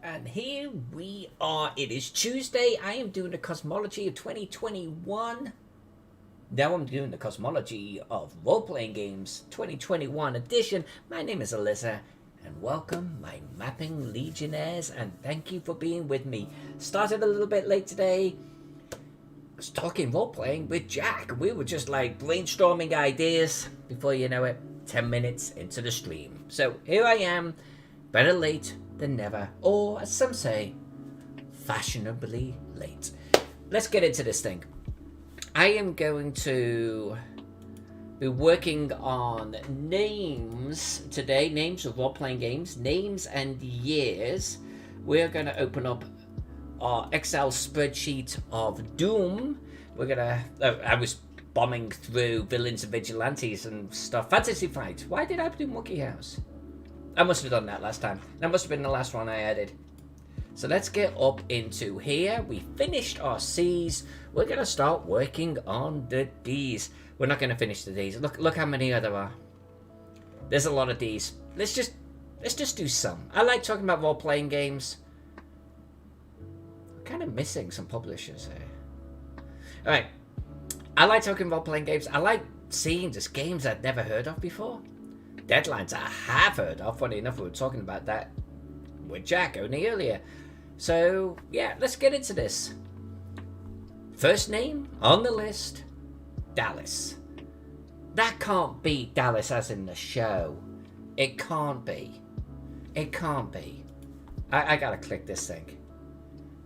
And here we are. It is Tuesday. I am doing the Cosmology of 2021. Now I'm doing the Cosmology of Role-Playing Games 2021 edition. My name is Alyssa, and welcome my mapping legionnaires, and thank you for being with me. Started a little bit late today. I was talking role-playing with Jack. We were just like brainstorming ideas. Before you know it, 10 minutes into the stream. So here I am, better late than never, or as some say, fashionably late. Let's get into this thing. I am going to be working on names today, names of role-playing games, names and years. We're going to open up our Excel spreadsheet of Doom. We're going to, I was bombing through villains and vigilantes and stuff. Fantasy Fight. Why did I do Monkey House? I must have done that last time. That must have been the last one I added. So let's get up into here. We finished our C's. We're going to start working on the D's. We're not going to finish the D's. Look how many there are. There's a lot of D's. Let's just do some. I like talking about role-playing games. I'm kind of missing some publishers here. Alright. I like talking role-playing games. I like seeing just games I'd never heard of before. Deadlines I have heard of. Funny enough, we were talking about that with Jack only earlier. So, yeah, let's get into this. First name on the list, Dallas. That can't be Dallas as in the show. It can't be. It can't be. I gotta click this thing.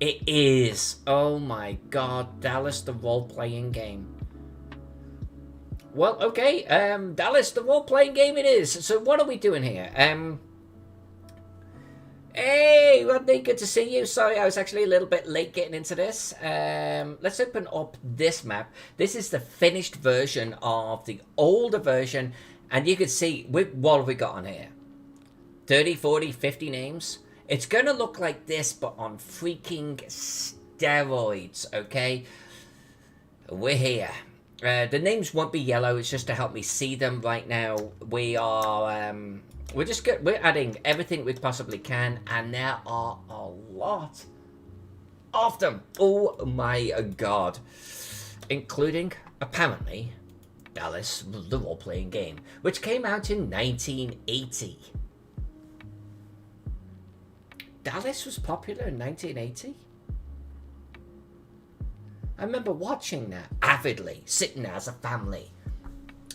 It is. Oh my god, Dallas the role-playing game. Well, okay, Dallas, the role-playing game it is. So what are we doing here? Hey, Rodney, good to see you. Sorry, I was actually a little bit late getting into this. Let's open up this map. This is the finished version of the older version. And you can see, what have we got on here? 30, 40, 50 names. It's going to look like this, but on freaking steroids, okay? We're here. The names won't be yellow. It's just to help me see them right now. We are, we're adding everything we possibly can, and there are a lot of them. Oh my god, including apparently Dallas, the role-playing game, which came out in 1980. Dallas was popular in 1980. I remember watching that avidly, sitting there as a family.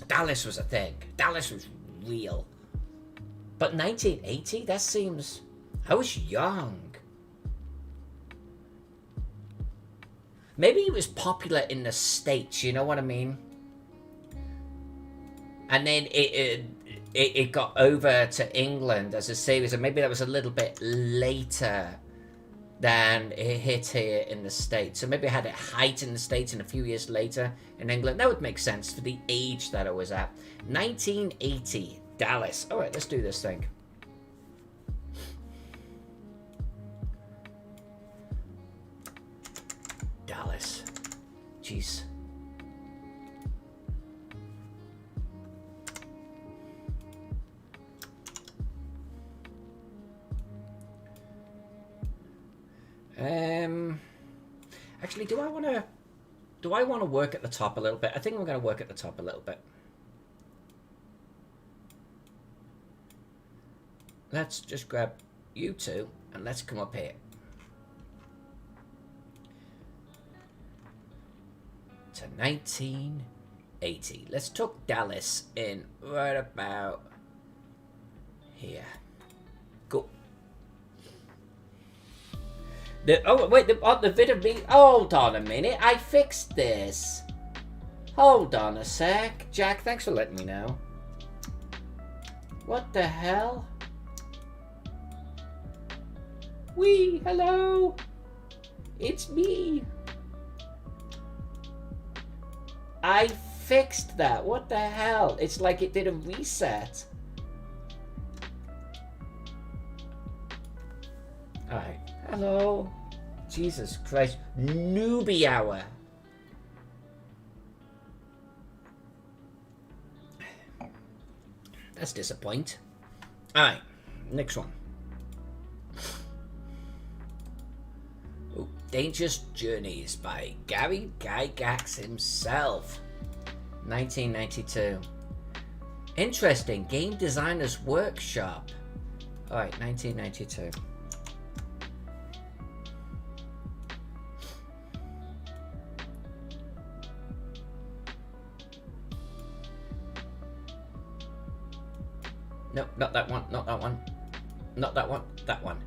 Dallas was a thing. Dallas was real. But 1980, that seems... I was young. Maybe it was popular in the States, you know what I mean? And then it got over to England as a series, and maybe that was a little bit later than it hit here in the States. So maybe it had a height in the States and a few years later in England. That would make sense for the age that I was at. 1980, Dallas. All right, let's do this thing. Dallas. Jeez. Actually, do I want to work at the top a little bit? I think I'm going to work at the top a little bit. Let's just grab you two and let's come up here. To 1980. Let's tuck Dallas in right about here. Go. The bit of me. Hold on a minute. I fixed this. Hold on a sec. Jack, thanks for letting me know. What the hell? Hello. It's me. I fixed that. What the hell? It's like it did a reset. Alright. Hello. Jesus Christ. Newbie hour. That's disappointing. Alright, next one. Ooh, Dangerous Journeys by Gary Gygax himself. 1992. Interesting. Game Designers Workshop. Alright, 1992. No, not that one, not that one. Not that one, that one.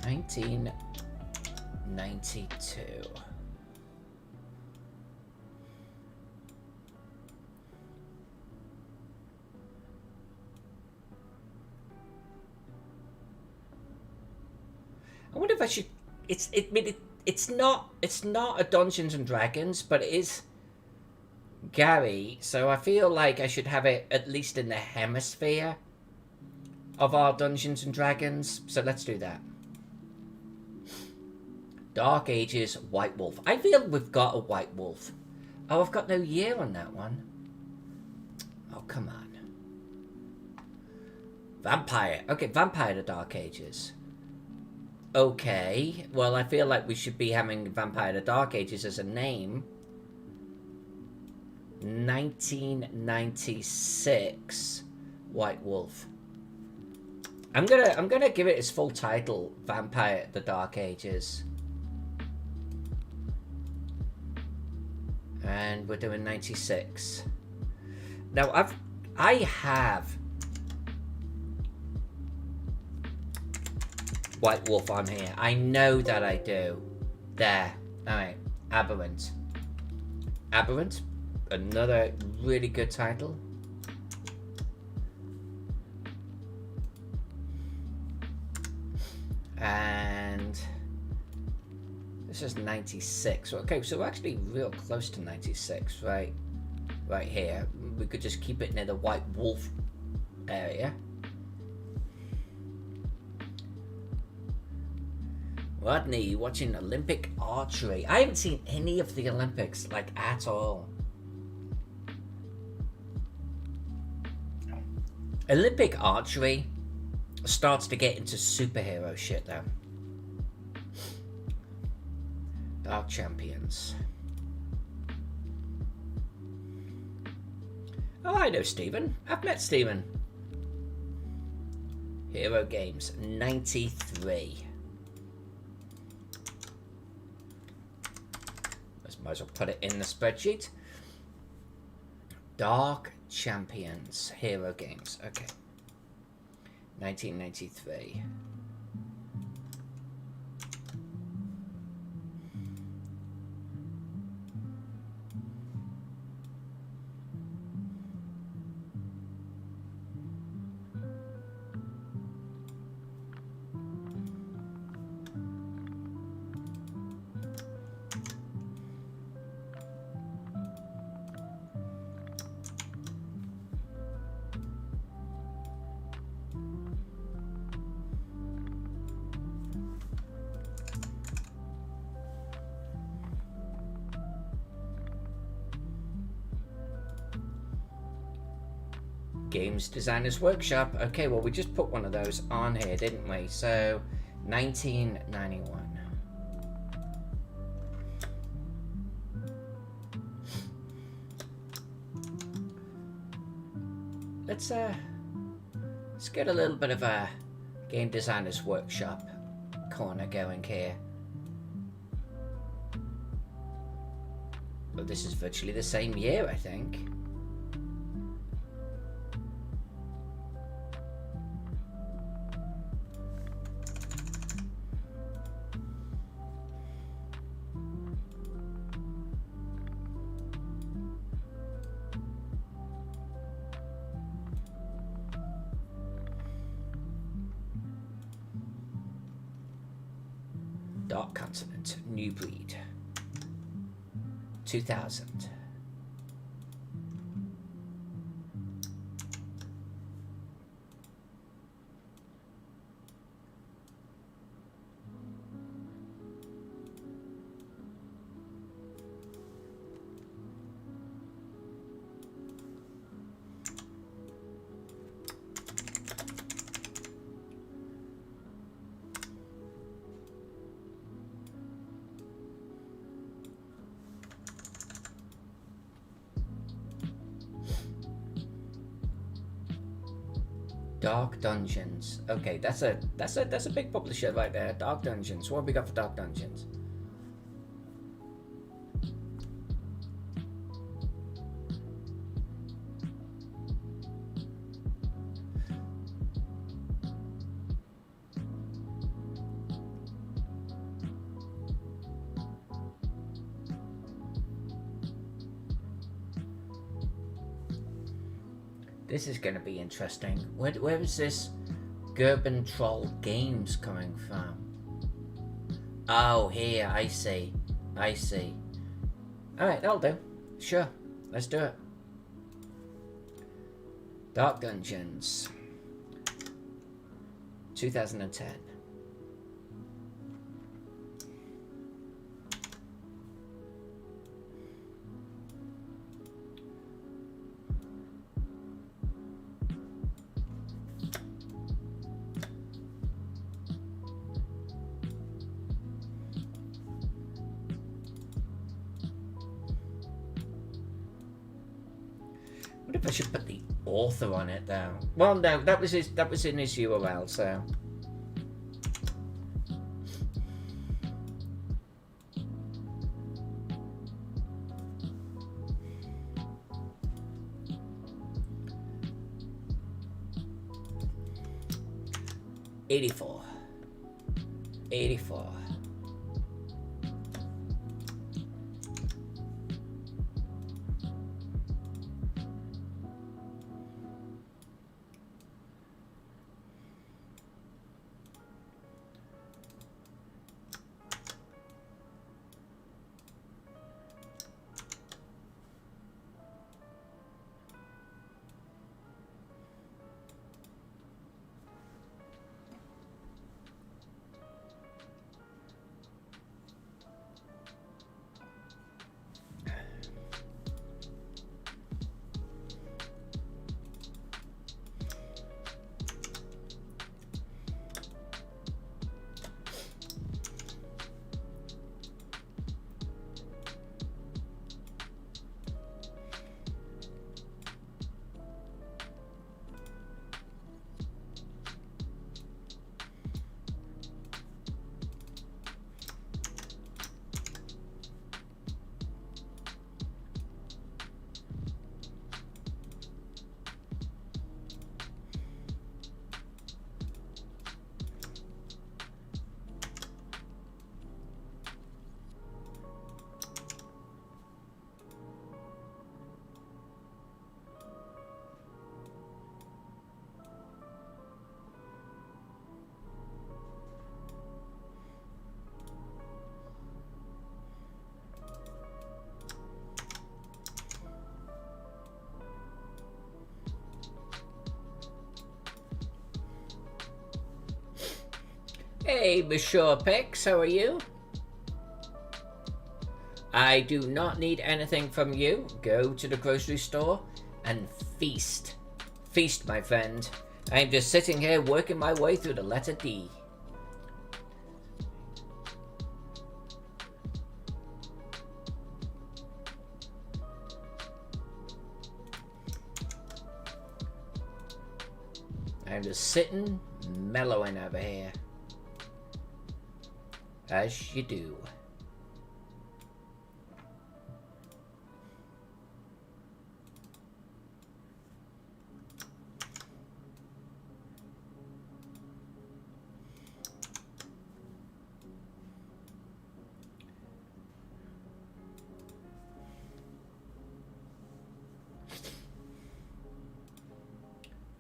$1992. I wonder if I should. It's not a Dungeons and Dragons, but it is Gary. So I feel like I should have it at least in the hemisphere of our Dungeons and Dragons. So let's do that. Dark Ages White Wolf. I feel we've got a White Wolf. Oh, I've got no year on that one. Oh, come on. Vampire. Okay, Vampire the Dark Ages. Okay, well, I feel like we should be having Vampire the Dark Ages as a name. 1996 White Wolf. I'm gonna give it its full title, Vampire the Dark Ages. And we're doing 96. Now I have White Wolf on here. I know that I do. There. Alright. Aberrant. Aberrant. Another really good title. And this is 96. Okay, so we're actually real close to 96, right? Right here. We could just keep it near the White Wolf area. Rodney, you watching Olympic archery? I haven't seen any of the Olympics, like, at all. Olympic archery starts to get into superhero shit, though. Dark Champions. Oh, I know Stephen. I've met Stephen. Hero Games, 93. Might as well put it in the spreadsheet. Dark Champions, Hero Games. Okay. 1993. Games Designers Workshop. Okay, well, we just put one of those on here, didn't we? So, 1991. Let's get a little bit of a Game Designers Workshop corner going here. But this is virtually the same year, I think. Dark Continent, New Breed, 2000. Dark Dungeons. Okay, that's a big publisher right there. Dark Dungeons. What have we got for Dark Dungeons? This is going to be interesting. Where is this Gerben Troll Games coming from? Oh, here, I see. I see. Alright, that'll do. Sure, let's do it. Dark Dungeons. 2010. What if I should put the author on it though? Well, no, that was in his URL, so. $84. Hey, Monsieur Pex, how are you? I do not need anything from you. Go to the grocery store and feast. Feast, my friend. I'm just sitting here working my way through the letter D. I'm just sitting, mellowing over here. As you do.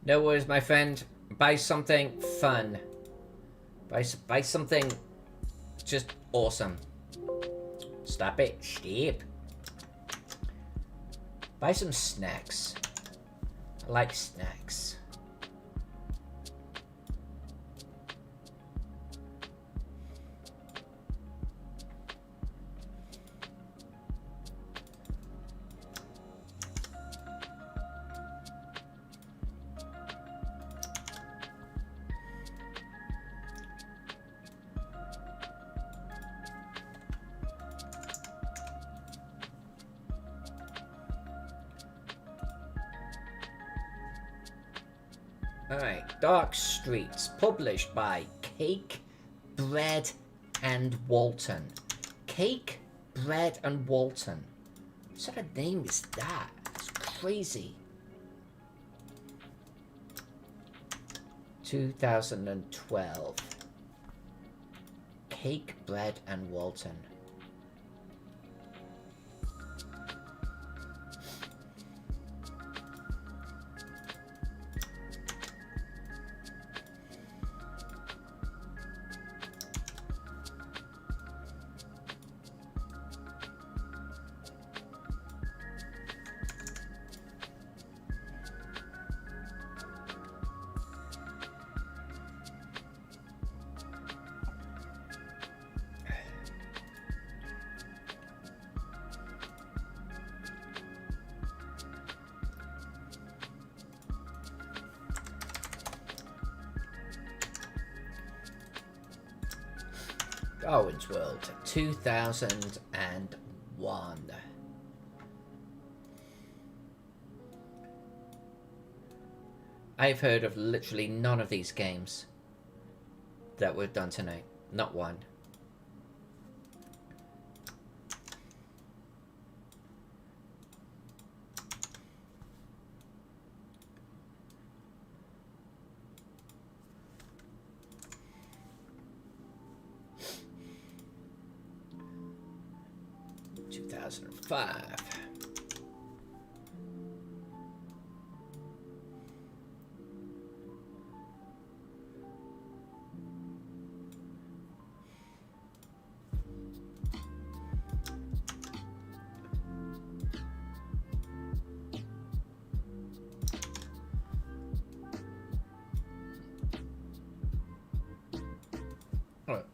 No worries, my friend. Buy something fun. Buy something just awesome. Stop it. Stop. Buy some snacks. I like snacks. Alright, Dark Streets, published by Cake, Bread, and Walton. Cake, Bread, and Walton. What sort of name is that? It's crazy. 2012. Cake, Bread, and Walton. Darwin's World, 2001. I've heard of literally none of these games that we've done tonight. Not one. Five.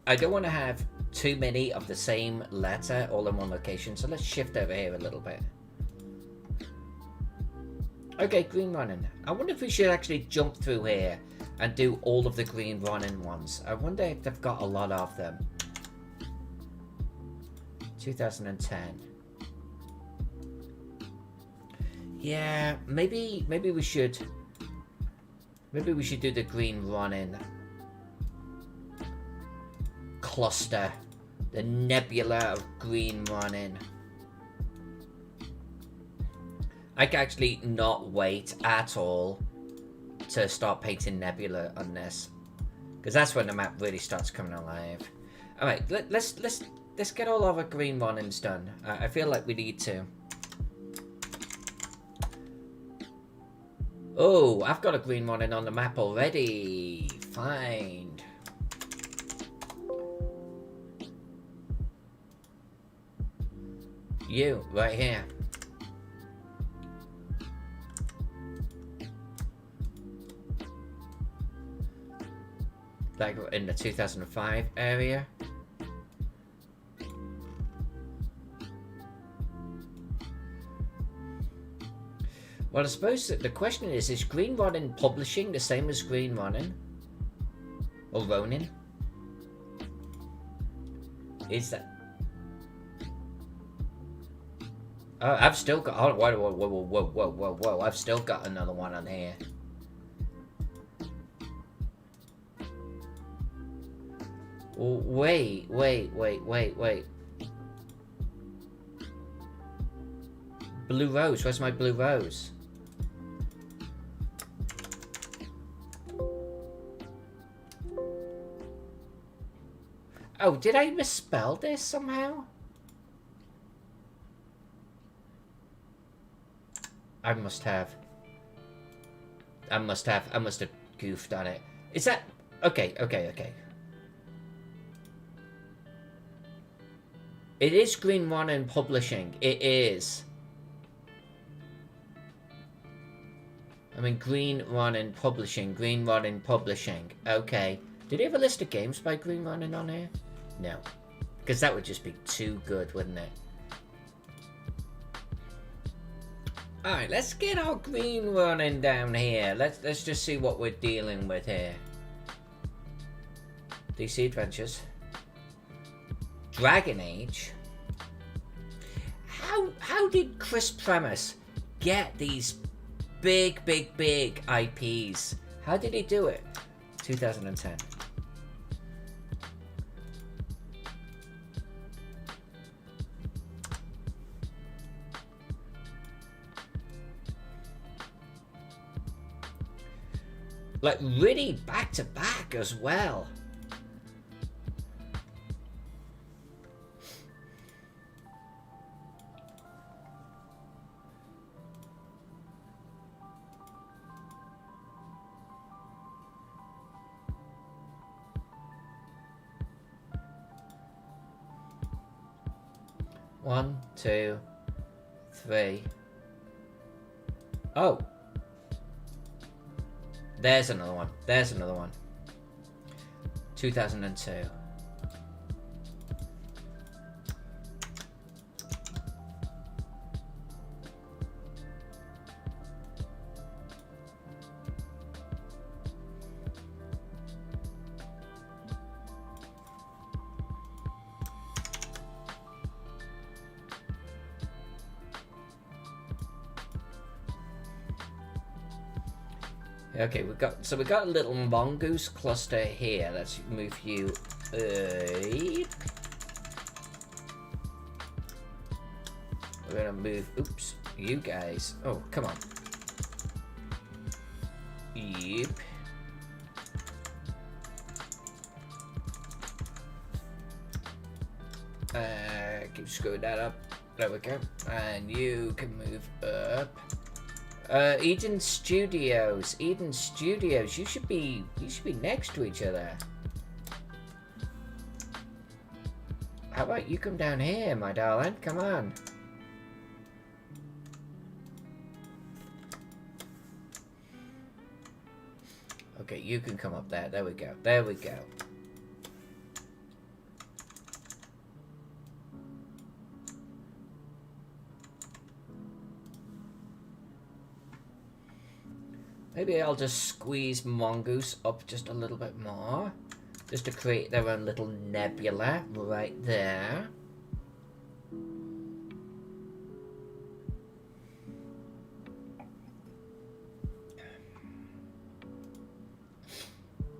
I don't want to have too many of the same letter all in one location, so let's shift over here a little bit. Okay, green running. I wonder if we should actually jump through here and do all of the green running ones. I wonder if they've got a lot of them. 2010. Yeah, maybe we should do the green running cluster, the nebula of green running. I can actually not wait at all to start painting nebula on this, because that's when the map really starts coming alive. All right, let's get all of our green runnings done. I feel like we need to. Oh, I've got a green running on the map already. Fine. You, right here. Like in the 2005 area. Well, I suppose that the question is Green Ronin publishing the same as Green Ronin? Or Ronin? Is that... I've still got... Oh, whoa. I've still got another one on here. Wait. Blue Rose. Where's my Blue Rose? Oh, did I misspell this somehow? I must have goofed on it. Is that... Okay. It is Green Ronin Publishing. It is. I mean, Green Ronin Publishing. Okay. Did he have a list of games by Green Ronin on here? No. Because that would just be too good, wouldn't it? Alright, let's get our Green Ronin down here. Let's just see what we're dealing with here. DC Adventures. Dragon Age. How did Chris Premise get these big IPs How did he do it? 2010. Like, really back to back as well. One, two, three. Oh. There's another one. There's another one. 2002. Okay, we got a little mongoose cluster here. Let's move you. We're gonna move. Oops, you guys. Oh, come on. Yep. Keep screwing that up. There we go. And you can move up. Eden Studios. Eden Studios. You should be next to each other. How about you come down here, my darling? Come on. Okay, you can come up there. There we go. There we go. Maybe I'll just squeeze Mongoose up just a little bit more. Just to create their own little nebula right there.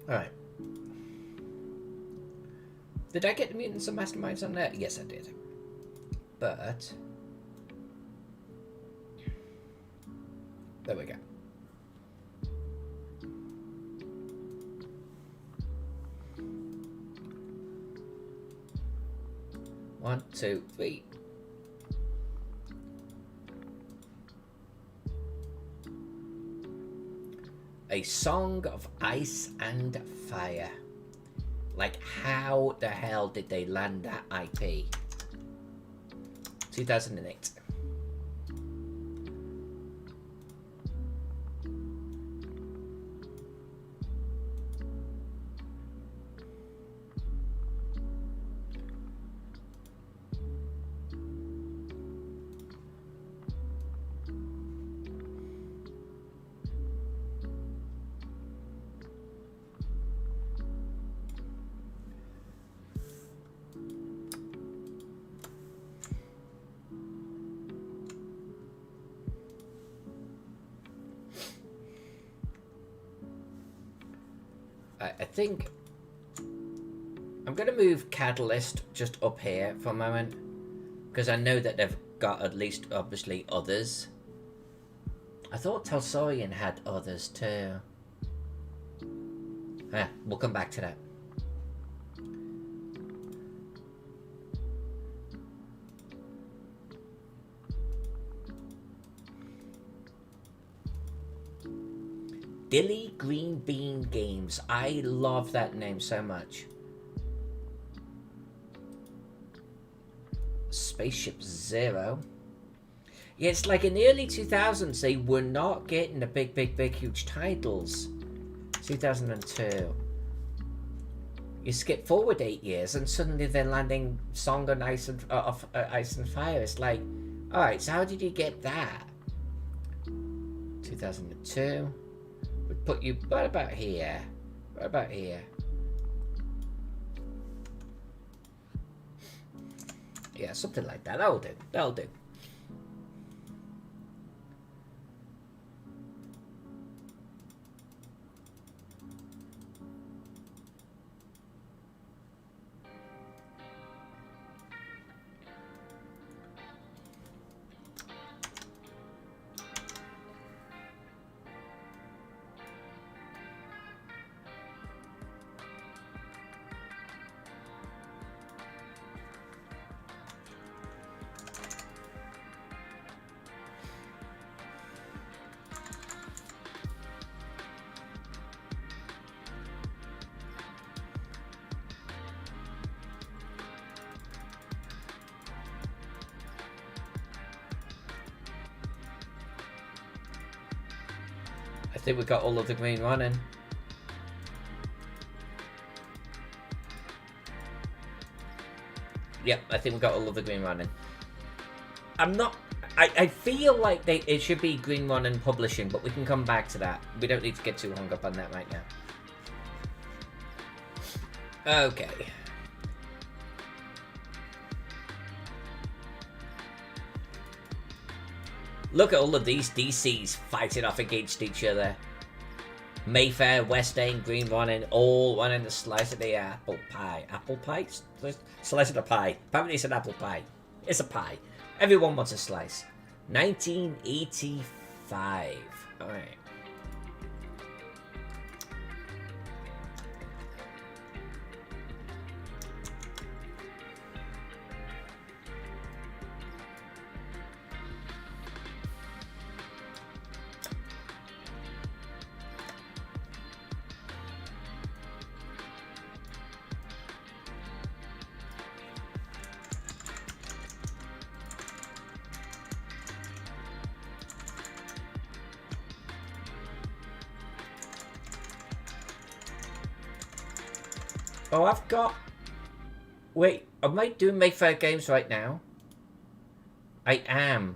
Alright. Did I get the mutants and masterminds on there? Yes, I did. But... there we go. One, two, three. A Song of Ice and Fire. Like, how the hell did they land that IP? 2008. I think I'm going to move Catalyst just up here for a moment, because I know that they've got at least, obviously, others. I thought Telsorian had others too. We'll come back to that. Dilly Green Bean Games. I love that name so much. Spaceship Zero. Yeah, it's like in the early 2000s, they were not getting the big, huge titles. 2002. You skip forward 8 years and suddenly they're landing Song on Ice and, of Ice and Fire. It's like, alright, so how did you get that? 2002. Would put you right about here. Right about here. Yeah, something like that. That'll do. That'll do. I think we got all of the green running. Yep, I think we got all of the green running. I'm not... I feel like it should be green running publishing, but we can come back to that. We don't need to get too hung up on that right now. Okay. Look at all of these DCs fighting off against each other. Mayfair, West End, Green Running, all wanting to slice of the apple pie. Apple pie? Slice of the pie. Apparently it's an apple pie. It's a pie. Everyone wants a slice. 1985. Alright. Oh, I've got... Wait, am I doing Mayfair games right now? I am.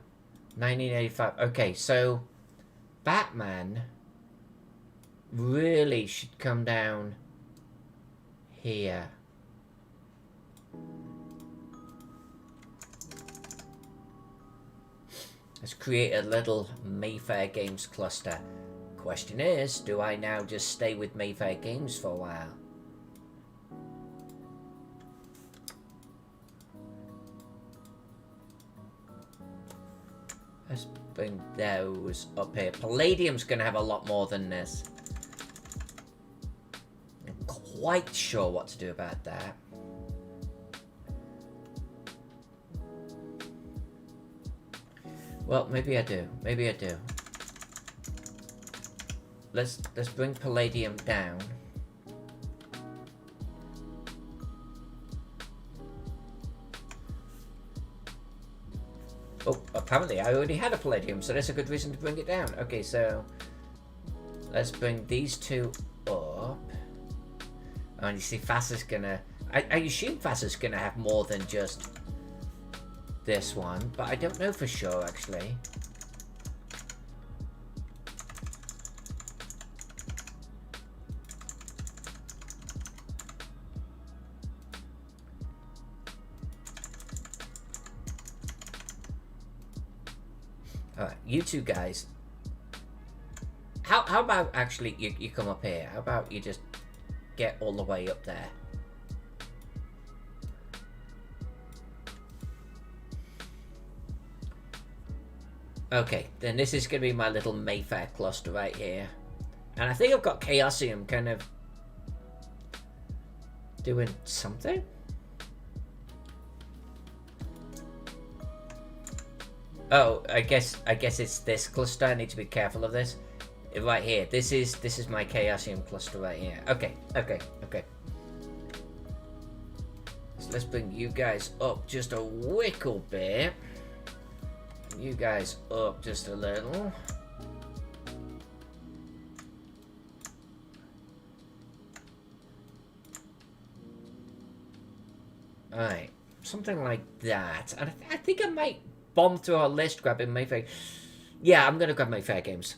1985. Okay, so... Batman... really should come down... here. Let's create a little Mayfair Games cluster. Question is, do I now just stay with Mayfair Games for a while? Let's bring those up here. Palladium's going to have a lot more than this. I'm quite sure what to do about that. Well, maybe I do. Maybe I do. Let's bring Palladium down. Oh, apparently I already had a Palladium, so that's a good reason to bring it down. Okay, so let's bring these two up. And you see, Fasa's gonna... I assume Fasa's gonna have more than just this one, but I don't know for sure, actually. Alright, you two guys. How about actually you come up here? How about you just get all the way up there? Okay, then this is going to be my little Mayfair cluster right here. And I think I've got Chaosium kind of doing something. Oh, I guess it's this cluster. I need to be careful of this. Right here. This is my Chaosium cluster right here. Okay. So let's bring you guys up just a wickle bit. You guys up just a little. Alright. Something like that. And I think I might bomb through our list grabbing Mayfair. Yeah, I'm gonna grab Mayfair Games.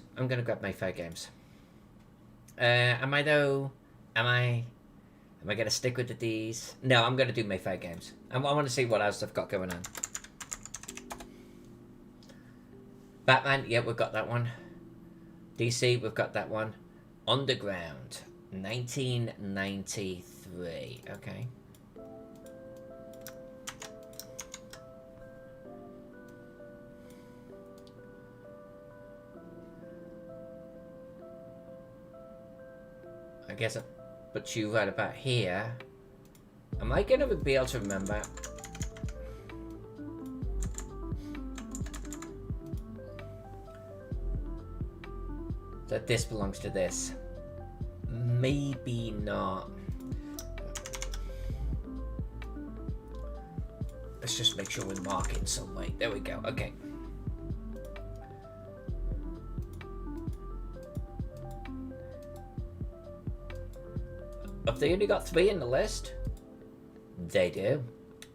Am I though? Am I gonna stick with the D's? No, I'm gonna do Mayfair Games. I want to see what else I've got going on. Batman, yeah, we've got that one. DC, we've got that one. Underground, 1993. Okay. I guess I put you right about here. Am I going to be able to remember? That this belongs to this. Maybe not. Let's just make sure we mark it in some way. There we go. Okay. Have they only got 3 in the list? They do.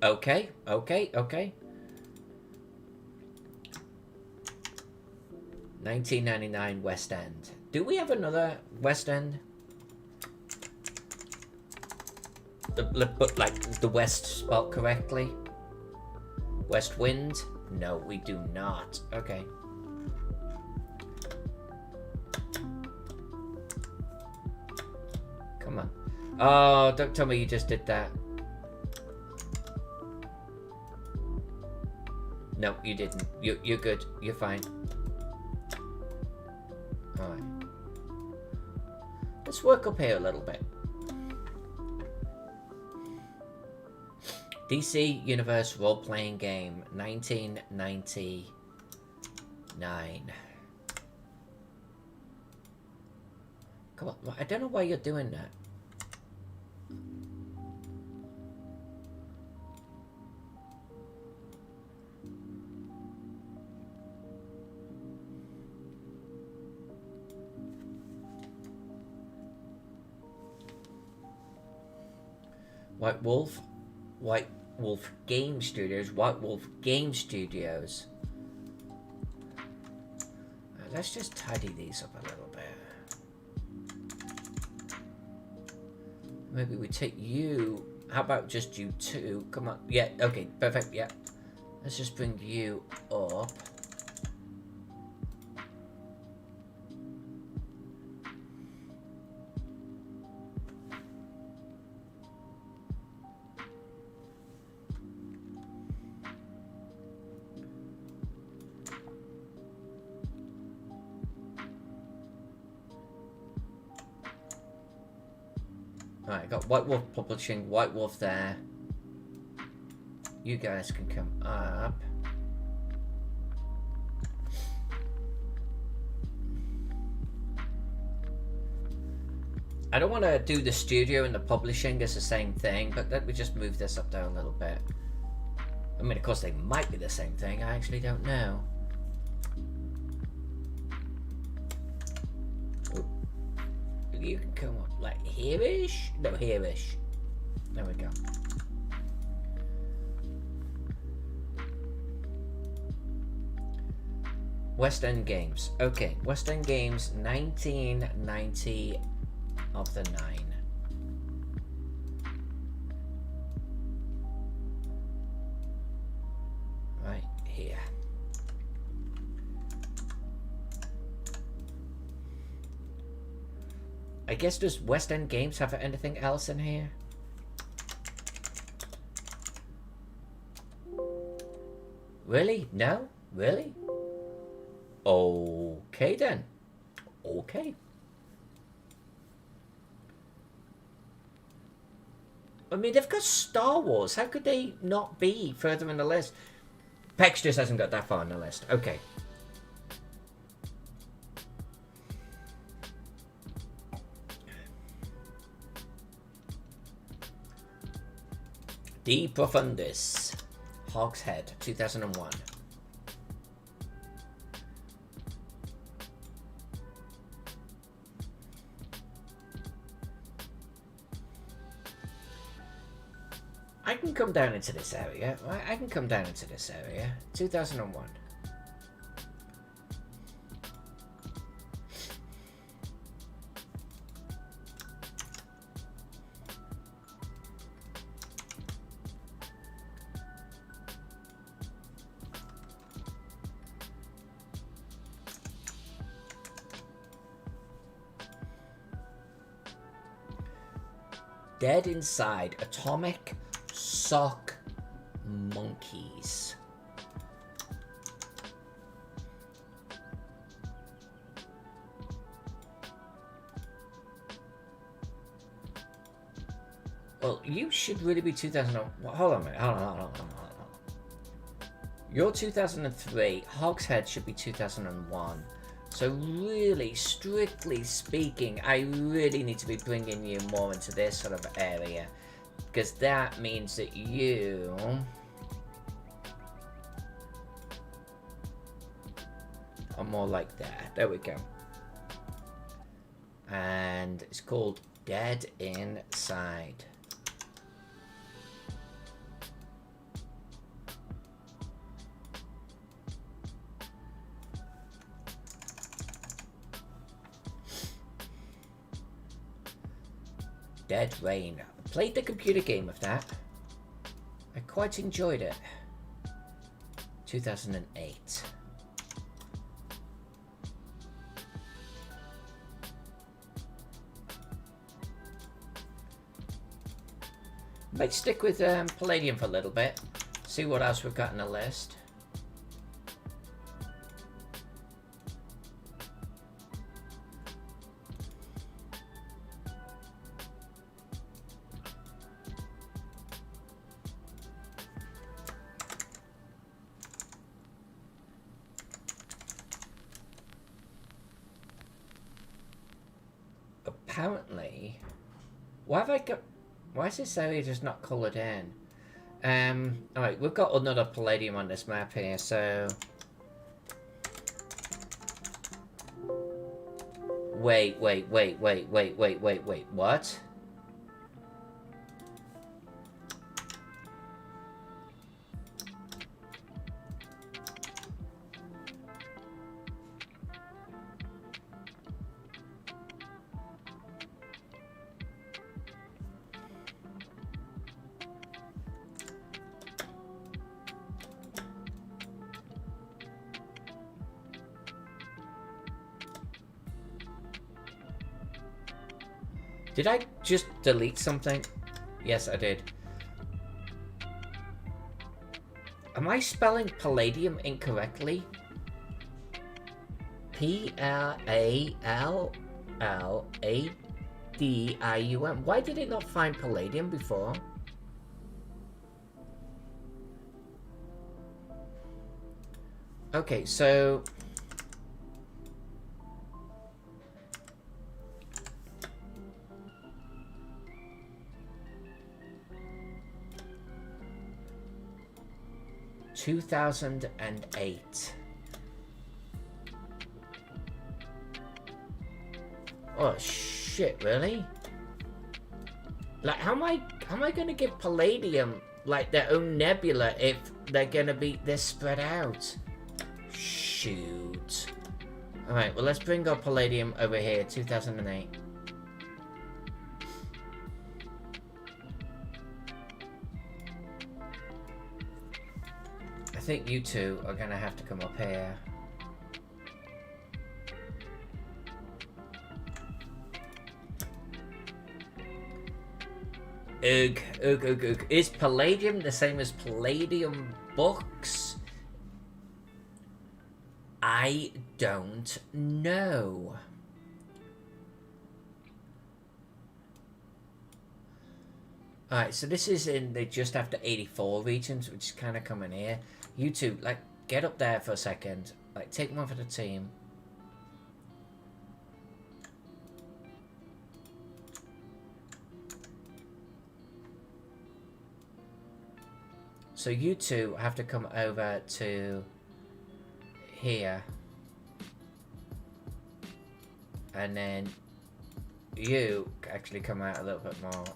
Okay. 1999 West End. Do we have another West End? But like the West spelled correctly? West Wind? No, we do not. Okay. Come on. Oh, don't tell me you just did that. No, you didn't. You're good. You're fine. Alright. Let's work up here a little bit. DC Universe role-playing game, 1999. Come on, I don't know why you're doing that. White Wolf Game Studios. Let's just tidy these up a little bit. Maybe we take you. How about just you two? Come on. Yeah, okay, perfect, yeah. Let's just bring you up. Alright, got White Wolf Publishing, White Wolf there. You guys can come up. I don't want to do the studio and the publishing as the same thing, but let me just move this up there a little bit. I mean, of course, they might be the same thing. I actually don't know. You can come up like here-ish? No, here-ish. There we go. West End Games. Okay, West End Games, 1990 of the 9. Right here. I guess, does West End Games have anything else in here? Really? No? Really? Okay then. Okay. I mean, they've got Star Wars. How could they not be further in the list? PEX just hasn't got that far on the list. Okay. De Profundis, Hog's Head, 2001. I can come down into this area. I can come down into this area. 2001. Dead Inside, Atomic Sock Monkeys. Well, you should really be 2000. Hold on a minute. Hold on. You're 2003. Hog's Head should be 2001. So really, strictly speaking, I really need to be bringing you more into this sort of area. Because that means that you... are more like that. There we go. And it's called dead inside. Dead Rain. I played the computer game of that. I quite enjoyed it. 2008. Might stick with Palladium for a little bit. See what else we've got in the list. Apparently, why have I got? Why is this area just not coloured in? Alright, we've got another Palladium on this map here, so... Wait, what? Did I just delete something? Yes, I did. Am I spelling Palladium incorrectly? P-L-A-L-L-A-D-I-U-M. Why did it not find Palladium before? Okay, so... ...2008. Oh shit, really? Like, how am I gonna give Palladium like their own nebula if they're gonna be this spread out? Shoot. Alright, well, let's bring our Palladium over here, 2008. I think you two are gonna have to come up here. Ugh. Is Palladium the same as Palladium books? I don't know. Alright, so this is in the just after 84 regions, which is kind of coming here. You two, like, get up there for a second. Like, take one for the team. So you two have to come over to here. And then you actually come out a little bit more.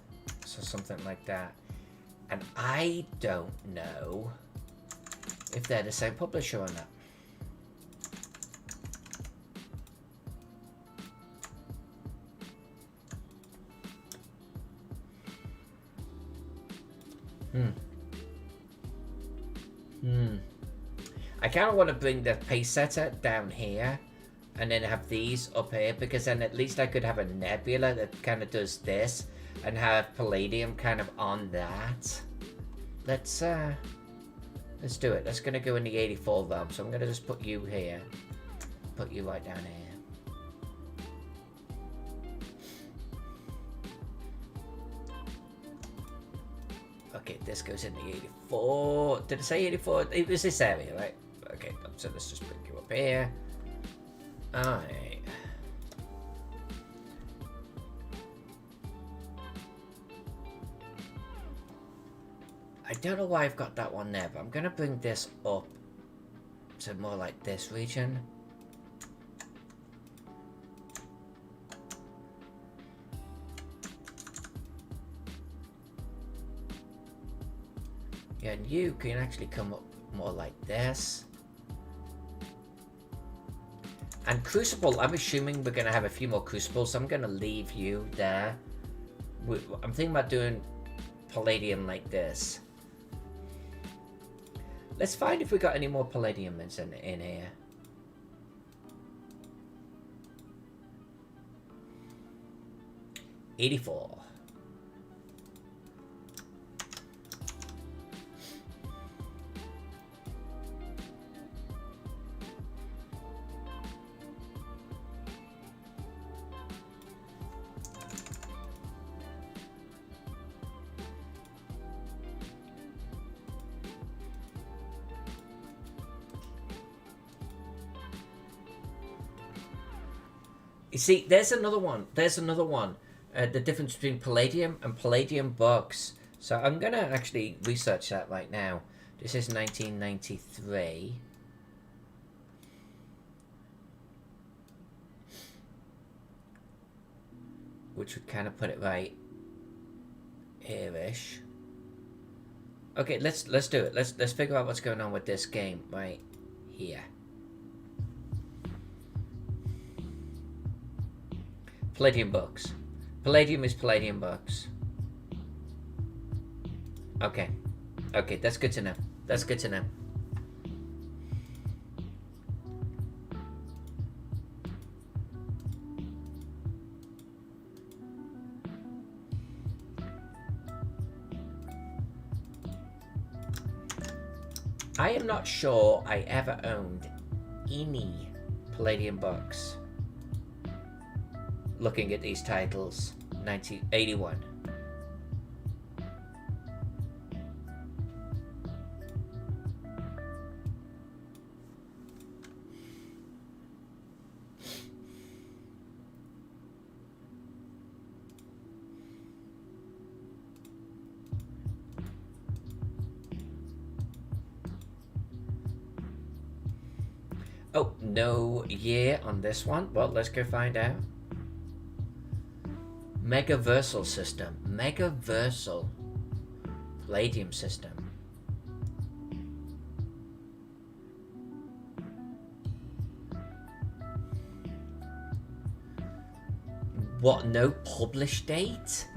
So something like that. And I don't know if they're the same publisher or not. I kind of want to bring the pace setter down here and then have these up here, because then at least I could have a nebula that kind of does this and have Palladium kind of on that. Let's do it. That's gonna go in the 84 realm, so I'm gonna just put you here. Put you right down here. Okay, this goes in the 84. Did I say 84? It was this area, right? Okay, so let's just bring you up here. Alright. I don't know why I've got that one there, but I'm gonna bring this up to more like this region. Yeah, and you can actually come up more like this. And Crucible, I'm assuming we're going to have a few more Crucibles, so I'm going to leave you there. I'm thinking about doing Palladium like this. Let's find if we got any more Palladium in here. $84. You see, there's another one. There's another one. The difference between Palladium and Palladium bugs. So I'm going to actually research that right now. This is 1993. Which would kind of put it right here-ish. Okay, let's do it. Let's figure out what's going on with this game right here. Palladium bugs. Palladium is Palladium bugs. Okay. Okay, that's good to know. That's good to know. I am not sure I ever owned any Palladium bugs. Looking at these titles, 1981. Oh, no year on this one. Well, let's go find out. Megaversal system. Megaversal. Palladium system. What, no publish date?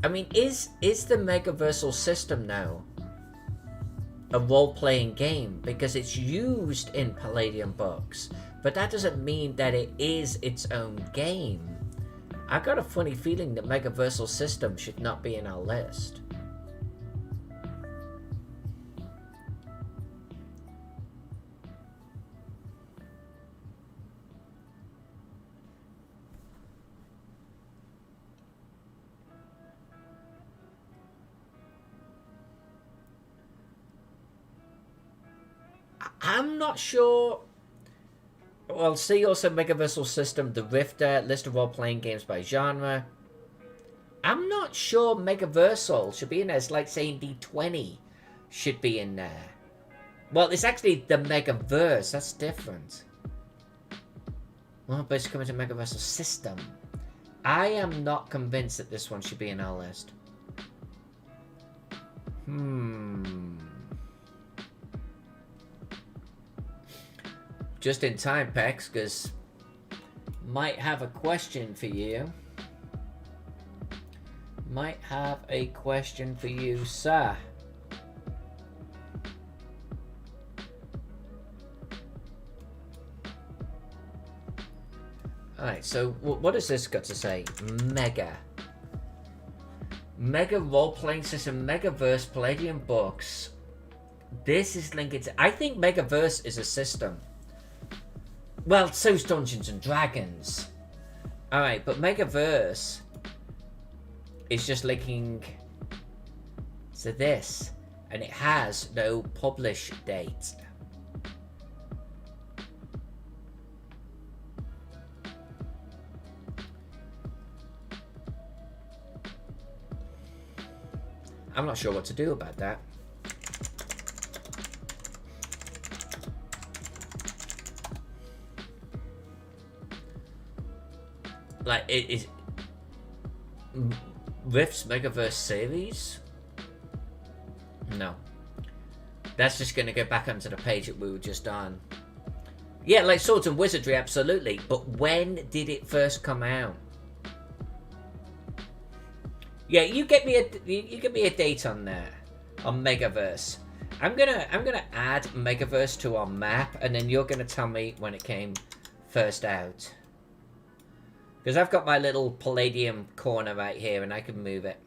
I mean, is the Megaversal system now a role-playing game? Because it's used in Palladium books, but that doesn't mean that it is its own game. I got a funny feeling that Megaversal system should not be in our list. I'm not sure. Well, see also Megaversal system, the Rifter, list of role-playing games by genre. I'm not sure Megaversal should be in there. It's like saying D20 should be in there. Well, it's actually the Megaverse. That's different. Well, but it's coming to Megaversal system. I am not convinced that this one should be in our list. Just in time, Pex, because might have a question for you. Might have a question for you, sir. Alright, so what has this got to say? Mega role-playing system, Megaverse, Palladium books. This is linked to... I think Megaverse is a system. Well, so's Dungeons and Dragons. Alright, but Megaverse is just linking to this. And it has no publish date. I'm not sure what to do about that. Like, it is Rift's Megaverse series? No. That's just going to go back onto the page that we were just on. Yeah, like Swords and Wizardry, absolutely. But when did it first come out? Yeah, you get me a date on that, on Megaverse. I'm gonna add Megaverse to our map, and then you're gonna tell me when it came first out. Because I've got my little Palladium corner right here, and I can move it.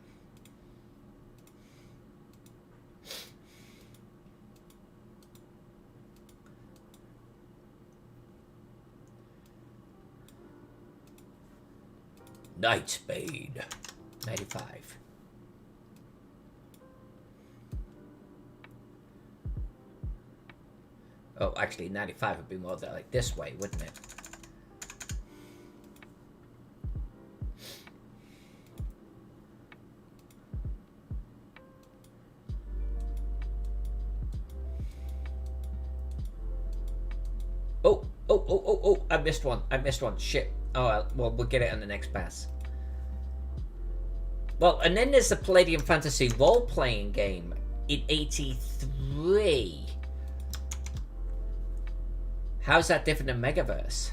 Nightspade, 95. Oh, actually, 95 would be more like this way, wouldn't it? Oh, I missed one. Shit. Oh, well, we'll get it on the next pass. Well, and then there's the Palladium Fantasy role-playing game in 83. How's that different than Megaverse?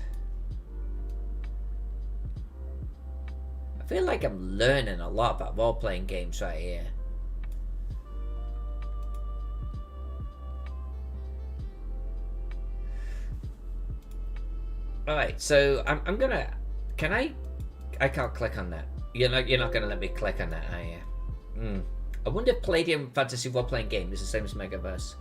I feel like I'm learning a lot about role-playing games right here. Alright, so I'm gonna... Can I can't click on that. You're not gonna let me click on that, are you? I wonder if Palladium Fantasy role-playing game is the same as Megaverse.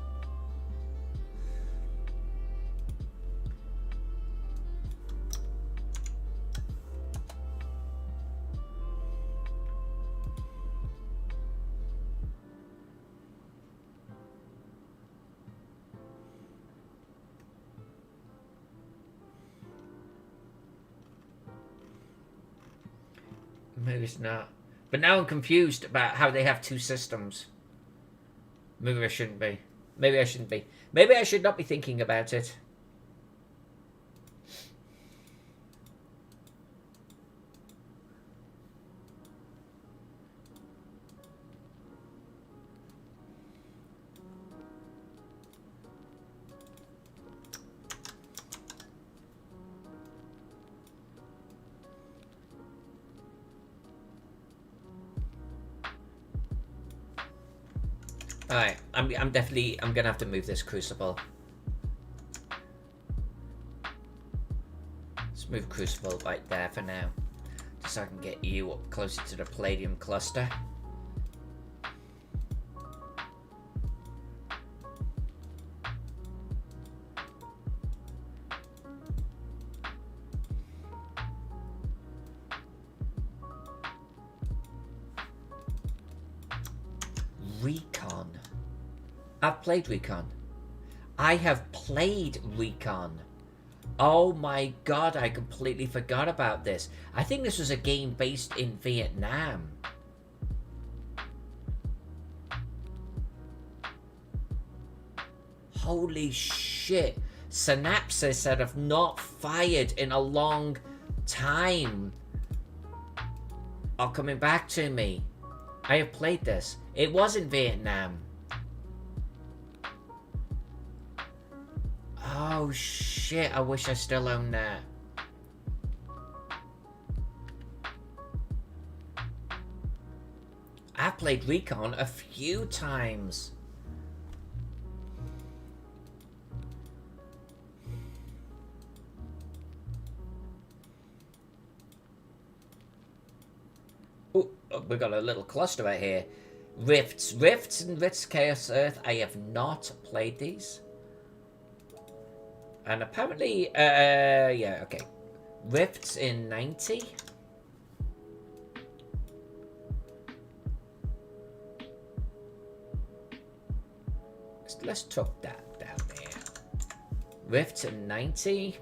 Maybe it's not. But now I'm confused about how they have two systems. Maybe I shouldn't be. Maybe I shouldn't be. Maybe I should not be thinking about it. Alright, I'm gonna have to move this Crucible. Let's move Crucible right there for now. Just so I can get you up closer to the Palladium cluster. Recon. I've played Recon. I have played Recon. Oh my god, I completely forgot about this. I think this was a game based in Vietnam. Holy shit. Synapses that have not fired in a long time are coming back to me. I have played this. It was in Vietnam. Oh shit, I wish I still owned that. I've played Recon a few times. Oh, we got a little cluster right here. Rifts and Rifts Chaos Earth. I have not played these. And apparently, yeah, okay. Rifts in 90. Let's tuck that down there. Rifts in 90.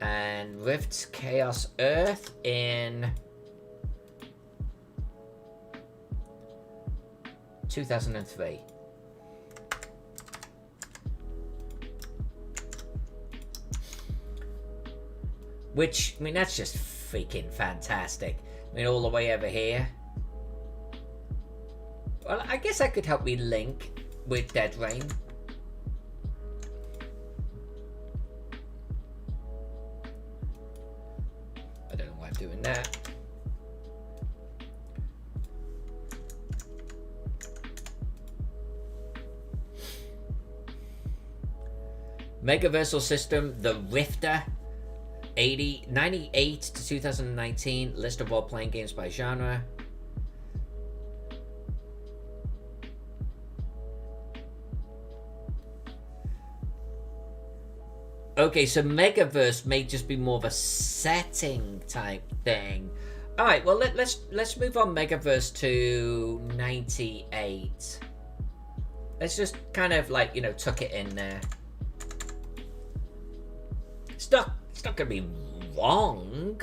And Rifts Chaos Earth in 2003. Which, I mean, that's just freaking fantastic. I mean, all the way over here. Well, I guess that could help me link with Dead Rain. I don't know why I'm doing that. Megaversal system, the Rifter, 98 to 2019, list of role-playing games by genre. Okay, so Megaverse may just be more of a setting type thing. All right, well let's move on Megaverse to 98. Let's just kind of like, you know, tuck it in there. It's not gonna be wrong.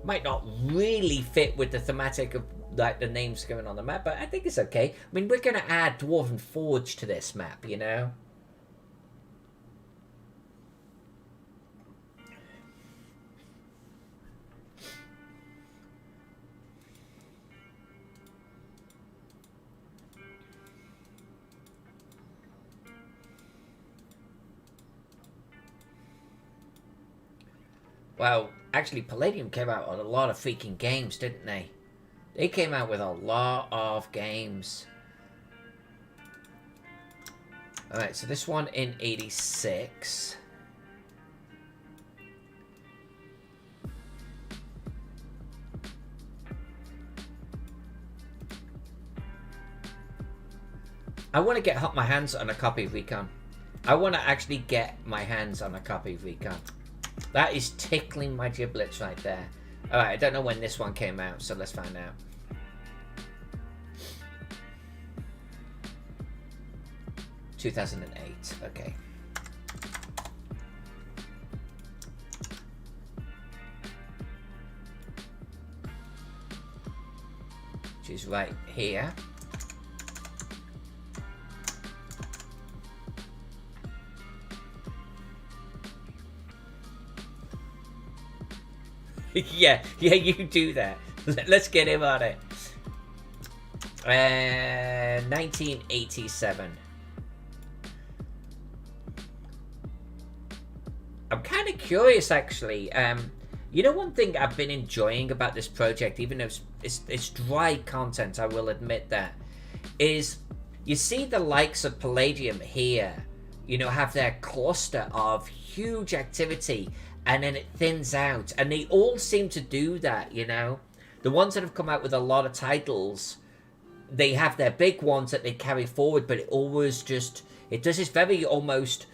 Might not really fit with the thematic of like the names going on the map, but I think it's okay. I mean, we're gonna add Dwarven Forge to this map, you know. Well, actually, Palladium came out with a lot of freaking games, didn't they? They came out with a lot of games. Alright, so this one in 86. I want to get my hands on a copy of Recon. I want to actually get my hands on a copy of Recon. That is tickling my giblets right there. Alright, I don't know when this one came out, so let's find out. (2008), okay. Which is right here. yeah, you do that. Let's get him on it. 1987. I'm kind of curious, actually. You know, one thing I've been enjoying about this project, even though it's dry content, I will admit that, is you see the likes of Palladium here, you know, have their cluster of huge activity, and then it thins out, and they all seem to do that, you know. The ones that have come out with a lot of titles, they have their big ones that they carry forward, but it always just, it does this very almost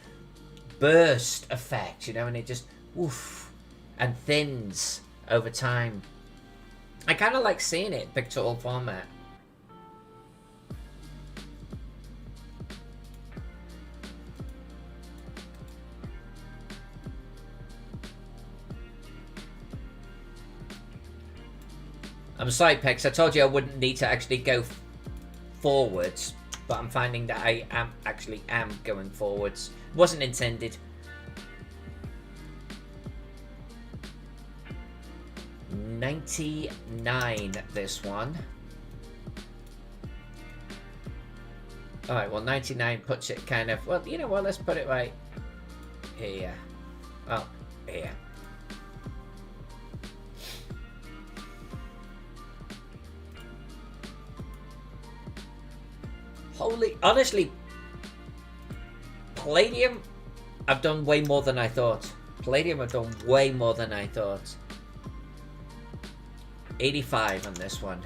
burst effect, you know, and it just woof and thins over time. I kind of like seeing it in pictorial format. I'm sorry, Pex, I told you I wouldn't need to actually go forwards, but I'm finding that I am going forwards. Wasn't intended. 99, this one. Alright, well, 99 puts it kind of, well, you know what, let's put it right here. Oh, here. Holy, honestly, Palladium, I've done way more than I thought. Palladium, I've done way more than I thought. 85 on this one.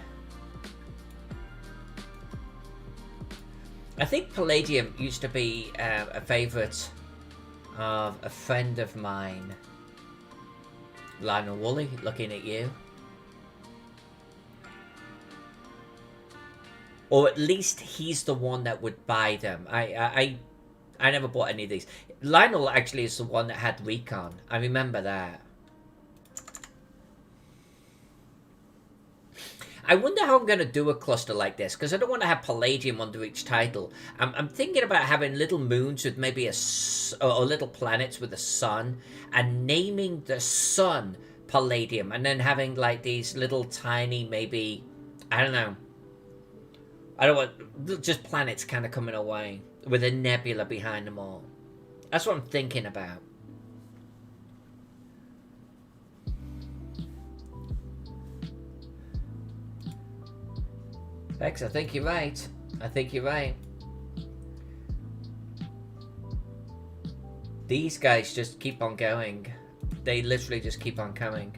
I think Palladium used to be a favourite of a friend of mine. Lionel Woolley, looking at you. Or at least he's the one that would buy them. I never bought any of these. Lionel actually is the one that had Recon. I remember that. I wonder how I'm going to do a cluster like this, because I don't want to have Palladium under each title. I'm thinking about having little moons with maybe or little planets with a sun, and naming the sun Palladium, and then having like these little tiny, maybe, I don't know. I don't want just planets kind of coming away with a nebula behind them all. That's what I'm thinking about. Bex, I think you're right. I think you're right. These guys just keep on going. They literally just keep on coming.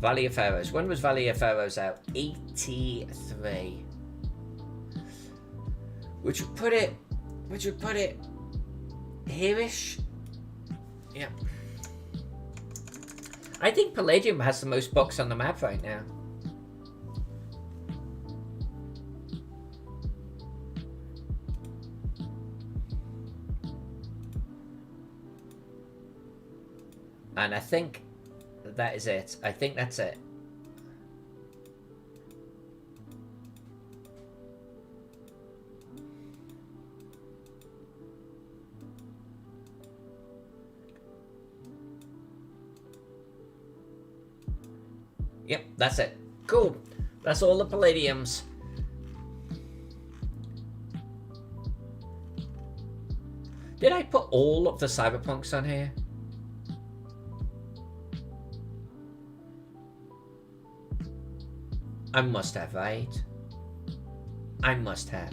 Valley of Pharaohs. When was Valley of Pharaohs out? 83. Which would put it here-ish. Yeah. I think Palladium has the most books on the map right now. And I think that is it. I think that's it. Yep, that's it. Cool. That's all the Palladiums. Did I put all of the Cyberpunks on here? I must have, right? I must have.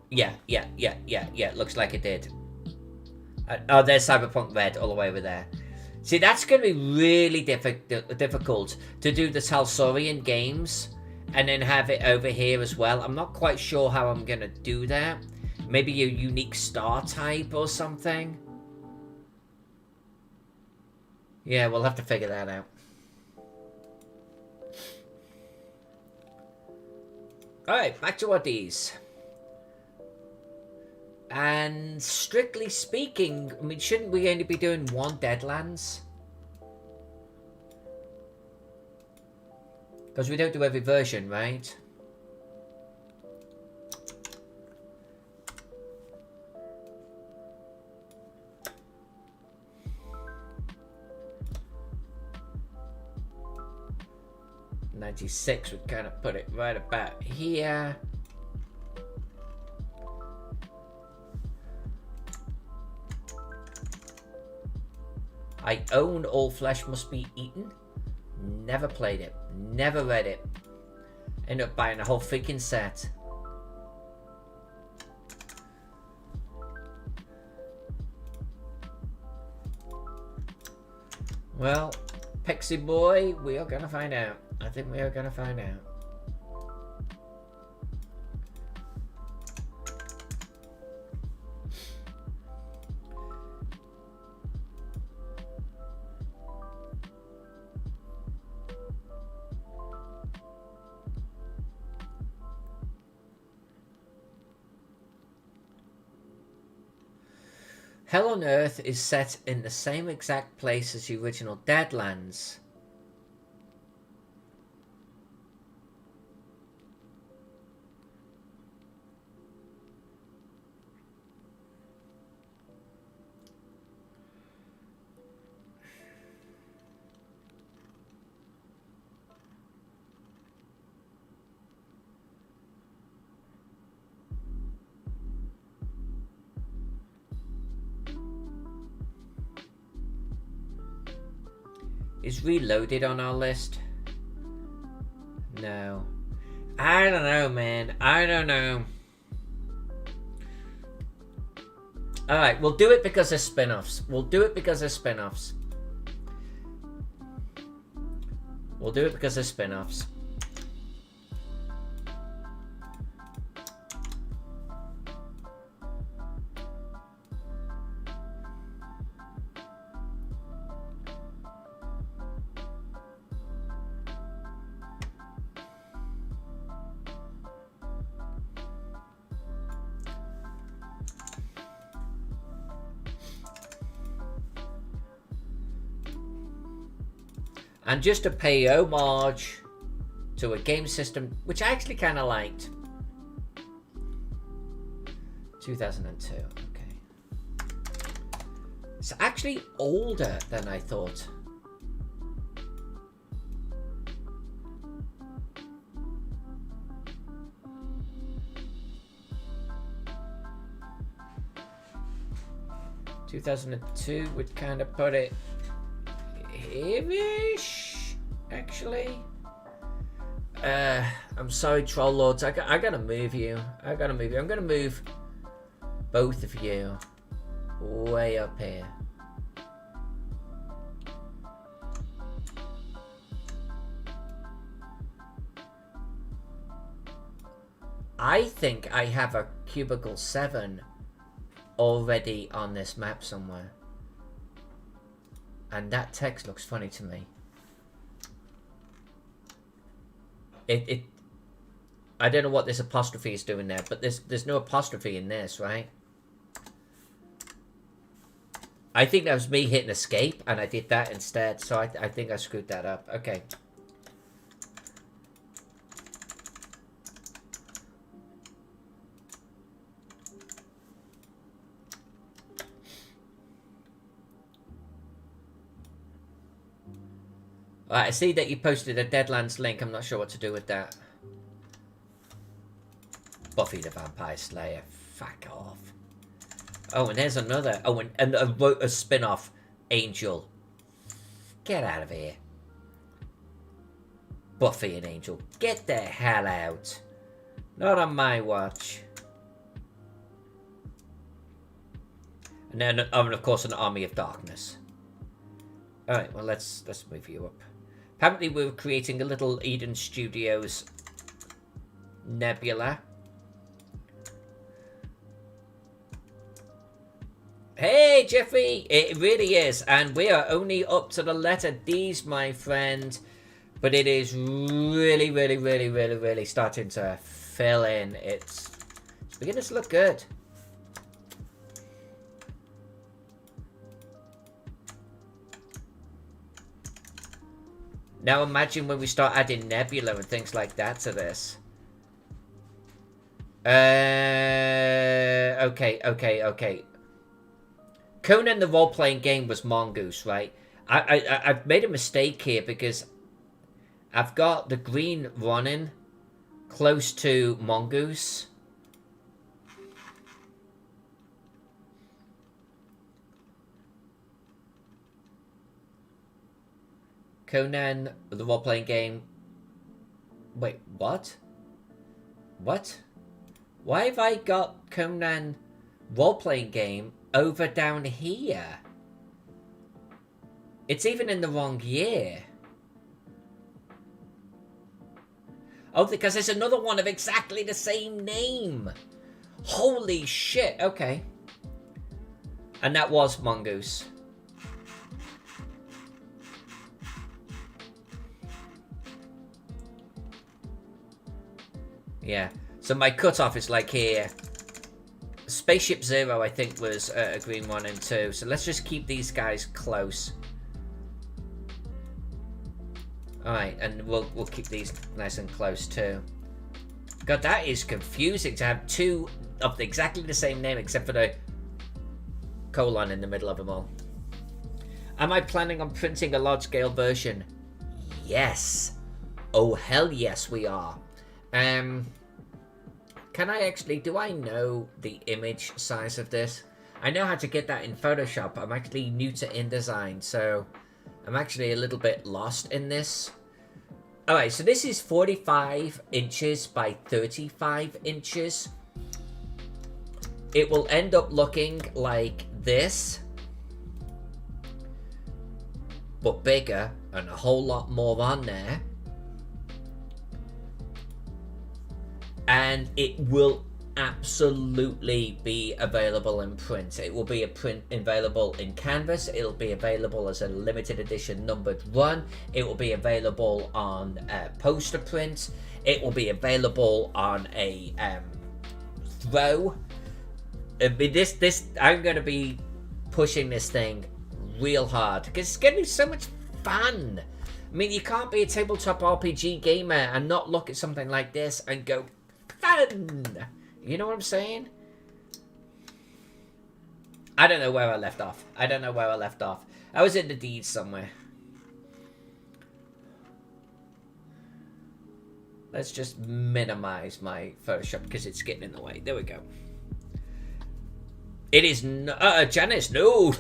Yeah. Looks like it did. Oh, there's Cyberpunk Red all the way over there. See, that's going to be really difficult to do the Talsorian games and then have it over here as well. I'm not quite sure how I'm going to do that. Maybe a unique star type or something. Yeah, we'll have to figure that out. Alright, back to our Ds. And strictly speaking, I mean, shouldn't we only be doing one Deadlands? Because we don't do every version, right? '96 would kind of put it right about here. I own All Flesh Must Be Eaten. Never played it. Never read it. Ended up buying a whole freaking set. Well, Pixie Boy, we are going to find out. I think we are going to find out. Hell on Earth is set in the same exact place as the original Deadlands. Is Reloaded on our list? No. I don't know, man. I don't know. Alright, we'll do it because of spin-offs. We'll do it because of spin-offs. We'll do it because of spin-offs. And just to pay homage to a game system which I actually kind of liked. 2002, okay. It's actually older than I thought. ...2002 would kind of put it here-ish, actually. I'm sorry, Troll Lords. I gotta move you. I'm gonna move both of you way up here. I think I have a cubicle 7 already on this map somewhere. And that text looks funny to me. I don't know what this apostrophe is doing there, but there's no apostrophe in this, right? I think that was me hitting escape, and I did that instead, so I think I screwed that up. Okay. Alright, I see that you posted a Deadlands link. I'm not sure what to do with that. Buffy the Vampire Slayer. Fuck off. Oh, and there's another. Oh, and a spin-off. Angel. Get out of here. Buffy and Angel. Get the hell out. Not on my watch. And then, and of course, an Army of Darkness. Alright, well, let's move you up. Apparently we were creating a little Eden Studios nebula. Hey, Jeffrey! It really is. And we are only up to the letter D's, my friend. But it is really, really, really, really, really starting to fill in. It's beginning to look good. Now imagine when we start adding nebula and things like that to this. Okay. Conan the role-playing game was Mongoose, right? I've made a mistake here because I've got the green running close to Mongoose. Conan, the role-playing game. Wait, what? What? Why have I got Conan role-playing game over down here? It's even in the wrong year. Oh, because there's another one of exactly the same name. Holy shit, okay. And that was Mongoose. Yeah, so my cutoff is like here. Spaceship Zero, I think, was a green one and two. So let's just keep these guys close. Alright, and we'll keep these nice and close too. God, that is confusing to have two of exactly the same name except for the colon in the middle of them all. Am I planning on printing a large-scale version? Yes. Oh, hell yes, we are. Can I actually, do I know the image size of this? I know how to get that in Photoshop. I'm actually new to InDesign, so I'm actually a little bit lost in this. Alright, so this is 45 inches by 35 inches. It will end up looking like this, but bigger and a whole lot more on there. And it will absolutely be available in print. It will be available in canvas. It'll be available as a limited edition numbered run. It will be available on poster print. It will be available on a throw. I'm going to be pushing this thing real hard because it's going to be so much fun. I mean, you can't be a tabletop RPG gamer and not look at something like this and go, fun! You know what I'm saying? I don't know where I left off. I was in the deeds somewhere. Let's just minimize my Photoshop because it's getting in the way. There we go. It is Janice. No.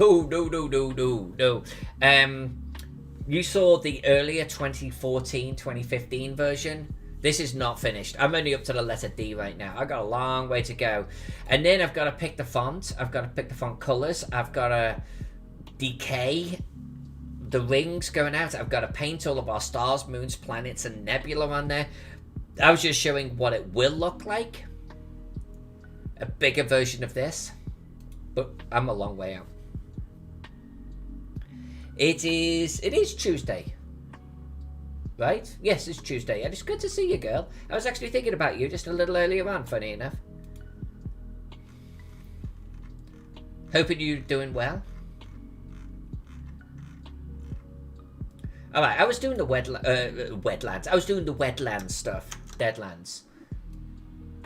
You saw the earlier 2014, 2015 version. This is not finished. I'm only up to the letter D right now. I've got a long way to go. And then I've got to pick the font. I've got to pick the font colors. I've got to decay the rings going out. I've got to paint all of our stars, moons, planets, and nebula on there. I was just showing what it will look like. A bigger version of this. But I'm a long way out. It is Tuesday. Right? Yes, it's Tuesday. And it's good to see you, girl. I was actually thinking about you just a little earlier on, funny enough. Hoping you're doing well. Alright, I was doing the wetlands. I was doing the wetlands stuff. Deadlands.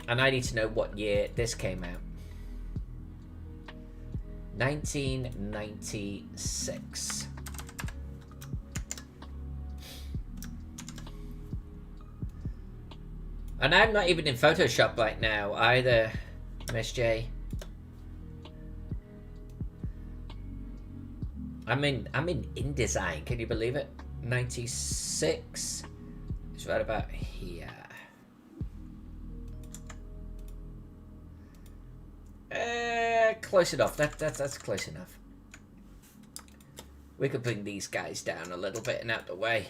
And I need to know what year this came out. 1996. And I'm not even in Photoshop right now either, Miss J. I'm in InDesign, can you believe it? 96. It's right about here. Close enough. That's close enough. We could bring these guys down a little bit and out the way.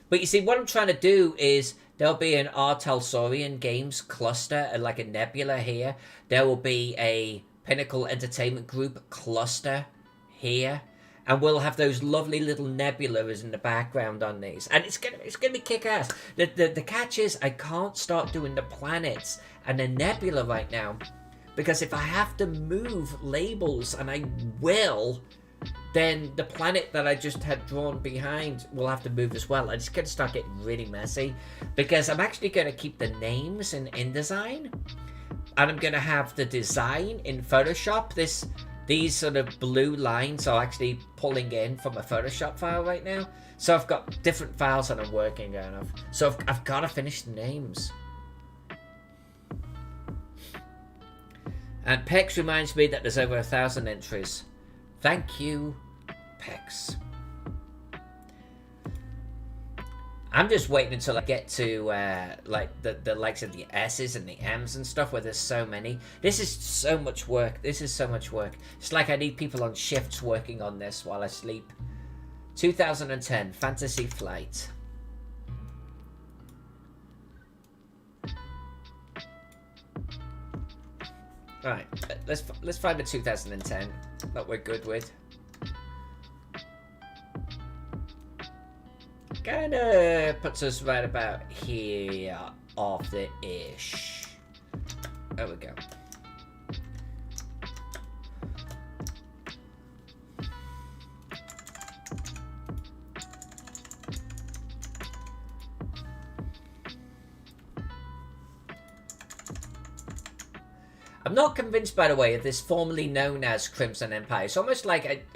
But you see, what I'm trying to do is there'll be an Artalsorian Games cluster, like a nebula here. There will be a Pinnacle Entertainment Group cluster here. And we'll have those lovely little nebulas in the background on these. And it's gonna be kick-ass. The catch is I can't start doing the planets and the nebula right now. Because if I have to move labels, and I will, then the planet that I just had drawn behind will have to move as well. And it's going to start getting really messy. Because I'm actually going to keep the names in InDesign. And I'm going to have the design in Photoshop. These sort of blue lines are actually pulling in from a Photoshop file right now. So I've got different files that I'm working on. So I've got to finish the names. And Pex reminds me that there's over 1,000 entries. Thank you, Pex. I'm just waiting until I get to like the likes of the S's and the M's and stuff where there's so many. This is so much work. It's like I need people on shifts working on this while I sleep. 2010 Fantasy Flight. Right, let's find the 2010 that we're good with. Kinda puts us right about here off the ish. There we go. I'm not convinced, by the way, of this formerly known as Crimson Empire. It's almost like,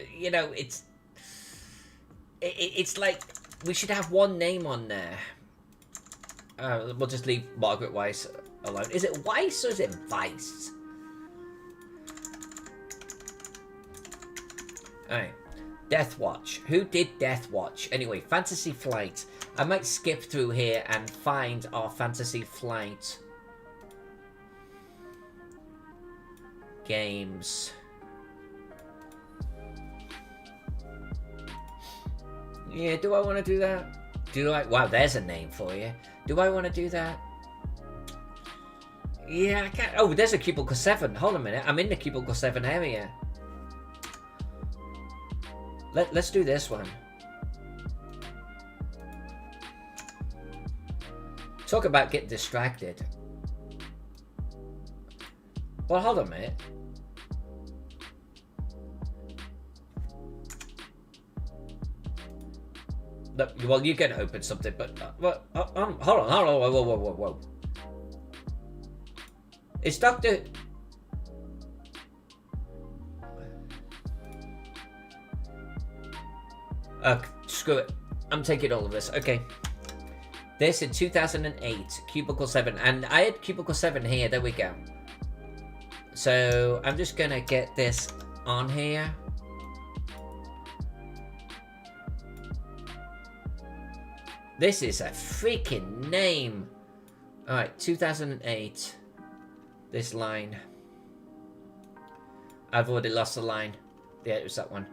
it's like we should have one name on there. We'll just leave Margaret Weiss alone. Is it Weiss or is it Weiss? Alright. Death Watch. Who did Death Watch? Anyway, Fantasy Flight. I might skip through here and find our Fantasy Flight games. Yeah, do I want to do that? Wow, there's a name for you. Do I want to do that? Yeah, I can't. Oh, there's a Cubicle 7. Hold on a minute. I'm in the Cubicle 7 area. Let's do this one. Talk about getting distracted. Well, hold on a minute. Well, you're gonna open something, but hold on, whoa. It's Doctor. Screw it. I'm taking all of this. Okay. This in 2008, Cubicle 7, and I had Cubicle 7 here. There we go. So I'm just gonna get this on here. This is a freaking name. Alright, 2008. This line. I've already lost the line. Yeah, it was that one.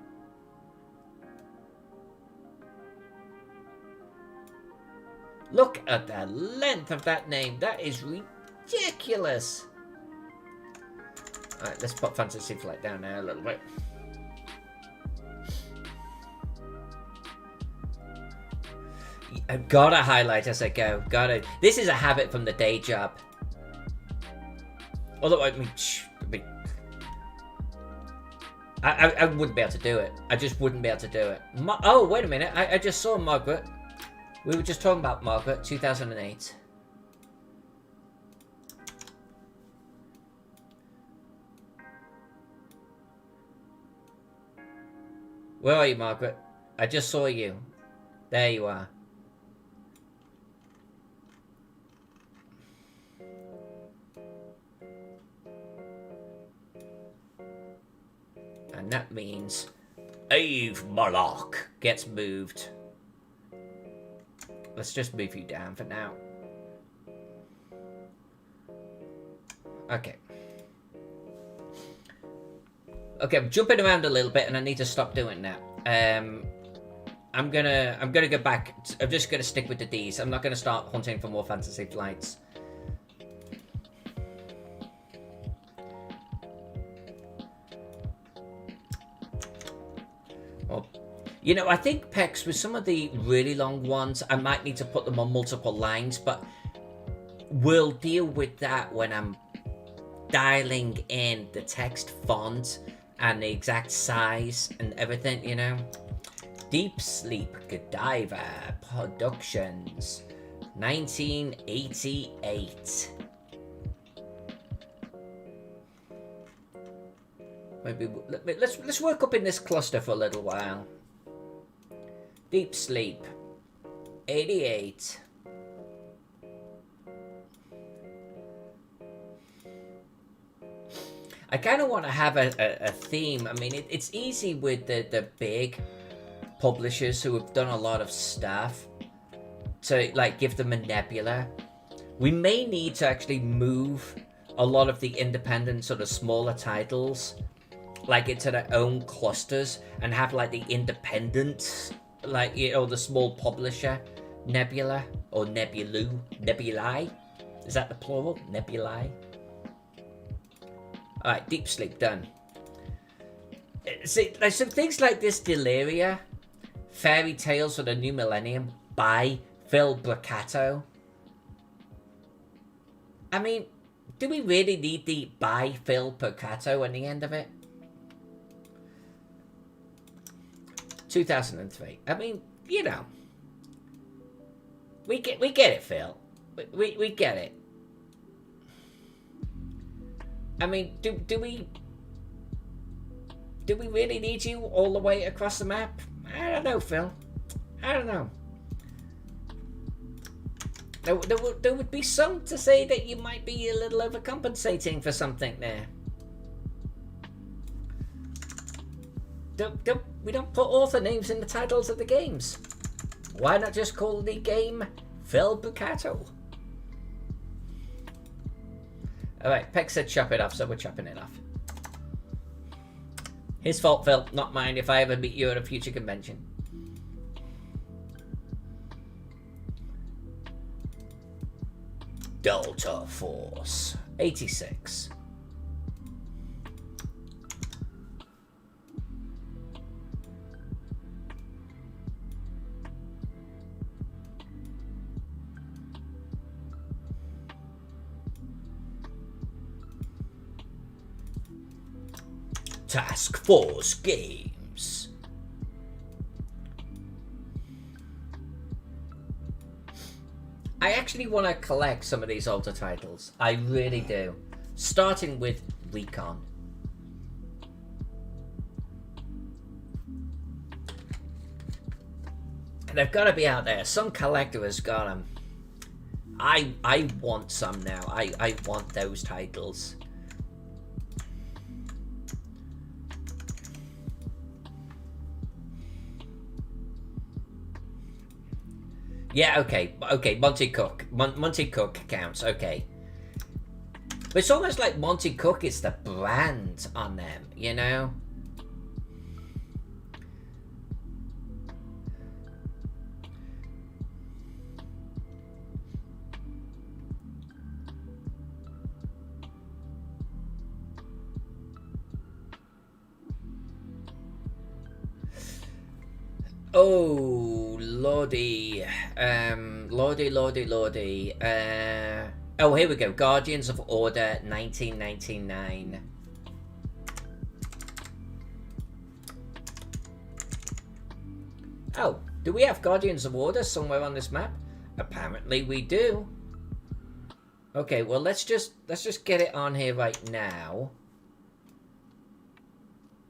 Look at the length of that name. That is ridiculous. Alright, let's put Fantasy Flight down there a little bit. I've gotta highlight as I go. Gotta. This is a habit from the day job. Although, I wouldn't be able to do it. I just wouldn't be able to do it. Oh, wait a minute. I just saw Margaret. We were just talking about Margaret, 2008. Where are you, Margaret? I just saw you. There you are. And that means Eve Moloch gets moved. Let's just move you down for now. Okay. Okay, I'm jumping around a little bit, and I need to stop doing that. I'm gonna go back. I'm just gonna stick with the D's. I'm not gonna start hunting for more Fantasy Flights. Well, you know, I think Pex, with some of the really long ones, I might need to put them on multiple lines, but we'll deal with that when I'm dialing in the text font and the exact size and everything, you know. Deep Sleep Godiva Productions, 1988. Maybe let's work up in this cluster for a little while. Deep Sleep, 88. I kind of want to have a theme. I mean, it's easy with the big publishers who have done a lot of stuff to, like, give them a nebula. We may need to actually move a lot of the independent sort of smaller titles, like, into their own clusters, and have, like, the independent, like, you know, the small publisher nebula, or nebulae. Is that the plural? Nebulae. Alright, Deep Sleep, done. See, like, some things like this, Deliria, Fairy Tales for the New Millennium, by Phil Braccato. I mean, do we really need the by Phil Braccato on the end of it? 2003. I mean, you know, we get it, Phil. We get it. I mean, do we really need you all the way across the map? I don't know, Phil. I don't know. There would be some to say that you might be a little overcompensating for something there. We don't put author names in the titles of the games. Why not just call the game Phil Braccato? Alright, Peck said chop it off, so we're chopping it off. His fault, Phil, not mine, if I ever meet you at a future convention. Delta Force, 86. Task Force Games. I actually want to collect some of these older titles. I really do. Starting with Recon. And they've got to be out there. Some collector has got them. I want some now. I want those titles. Yeah, okay. Monty Cook. Monty Cook counts. Okay. But it's almost like Monty Cook is the brand on them, you know? Oh, lordy. Lordy. Oh, here we go. Guardians of Order 1999. Oh, do we have Guardians of Order somewhere on this map? Apparently we do. Okay, well let's just get it on here right now.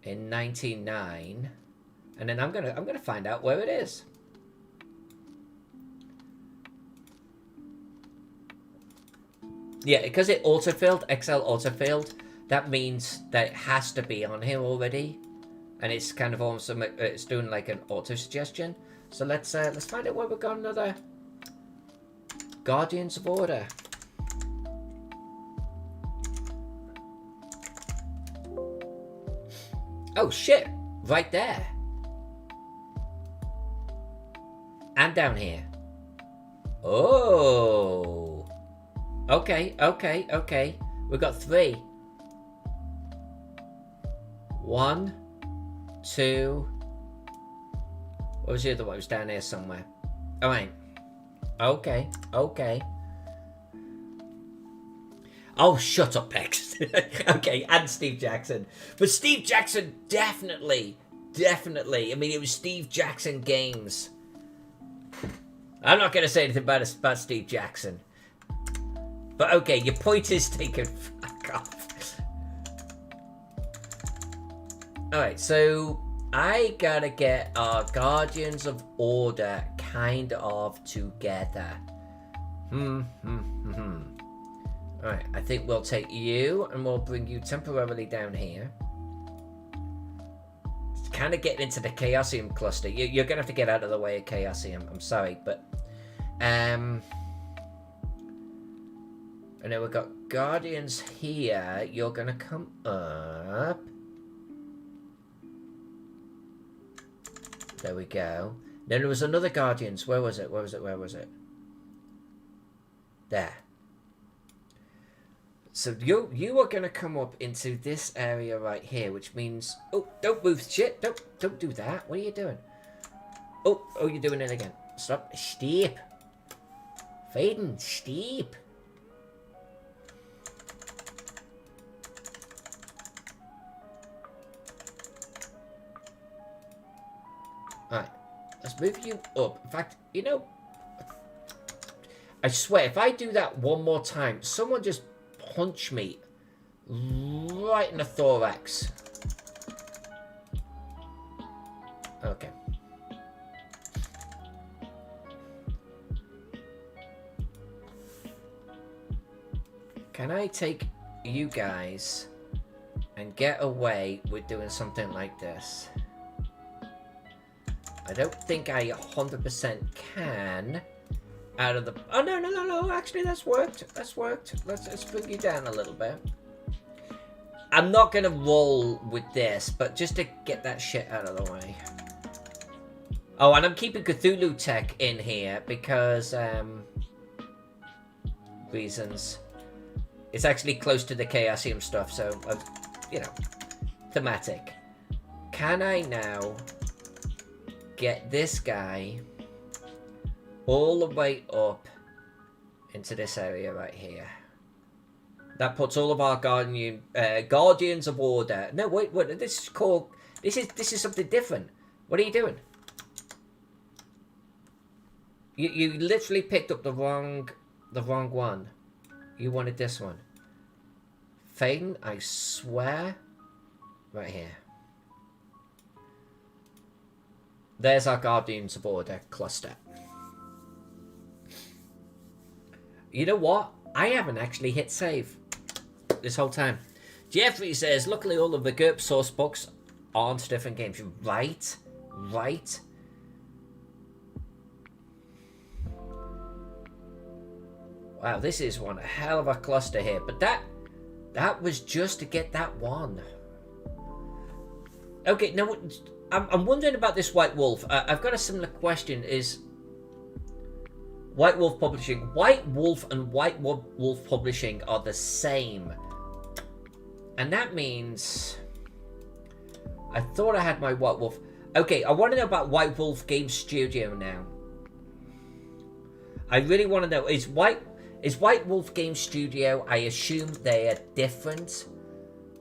In 99. And then I'm gonna find out where it is. Yeah, because it autofilled, Excel autofilled, that means that it has to be on here already. And it's kind of almost, it's doing like an auto suggestion. So let's find out where we've got another Guardians of Order. Oh shit, right there. And down here. Oh. Okay. We've got 3. 1, 2. What was the other one? It was down here somewhere. Oh, wait. Okay. Oh, shut up, Pex. Okay, and Steve Jackson. But Steve Jackson, definitely. I mean, it was Steve Jackson games. I'm not going to say anything about Steve Jackson. But okay, your point is taken. Fuck off. Alright, so I gotta get our Guardians of Order kind of together. Alright, I think we'll take you and we'll bring you temporarily down here. It's kind of getting into the Chaosium cluster. You're gonna have to get out of the way of Chaosium. I'm sorry, but and then we've got Guardians here. You're gonna come up. There we go. Then there was another Guardians. Where was it? There. So you are gonna come up into this area right here, which means, oh, don't move shit. Don't do that. What are you doing? Oh, you're doing it again. Stop. Steep. Faden, steep. Alright, let's move you up. In fact, you know, I swear, if I do that one more time, someone just punch me right in the thorax. Okay. Can I take you guys and get away with doing something like this? I don't think I 100% can. Out of the... Oh, no. Actually, that's worked. Let's bring you down a little bit. I'm not going to roll with this, but just to get that shit out of the way. Oh, and I'm keeping Cthulhu Tech in here because... reasons. It's actually close to the Chaosium stuff, so, you know, thematic. Can I now get this guy all the way up into this area right here? That puts all of our Guardians of Order. No, wait, this is called... This is something different. What are you doing? You literally picked up the wrong one. You wanted this one. Faden, I swear. Right here. There's our Guardians of Order cluster. You know what? I haven't actually hit save this whole time. Jeffrey says, luckily all of the GURP source books aren't different games. Right? Right? Wow, this is one hell of a cluster here. But that was just to get that one. Okay, now I'm wondering about this White Wolf. I've got a similar question. Is White Wolf Publishing... White Wolf and White Wolf Publishing are the same. And that means... I thought I had my White Wolf... Okay, I want to know about White Wolf Game Studio now. I really want to know... Is White Wolf Game Studio... I assume they are different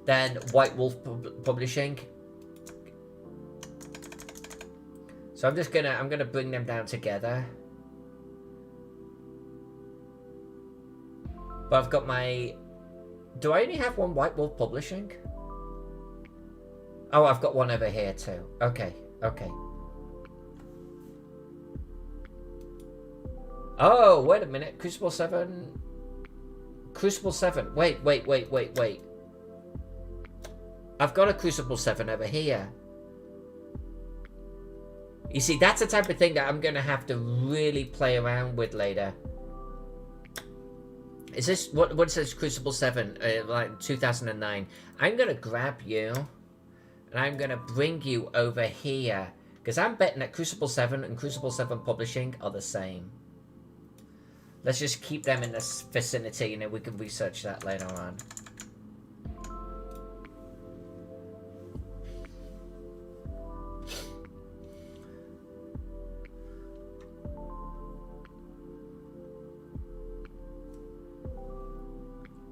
than White Wolf Publishing. So I'm gonna bring them down together. But I've got my... Do I only have one White Wolf Publishing? Oh, I've got one over here too. Okay, okay. Oh, wait a minute. Crucible 7... Crucible 7. Wait. I've got a Crucible 7 over here. You see, that's the type of thing that I'm going to have to really play around with later. Is this... What says Crucible 7? Like 2009. I'm going to grab you. And I'm going to bring you over here. Because I'm betting that Crucible 7 and Crucible 7 Publishing are the same. Let's just keep them in this vicinity, and then we can research that later on.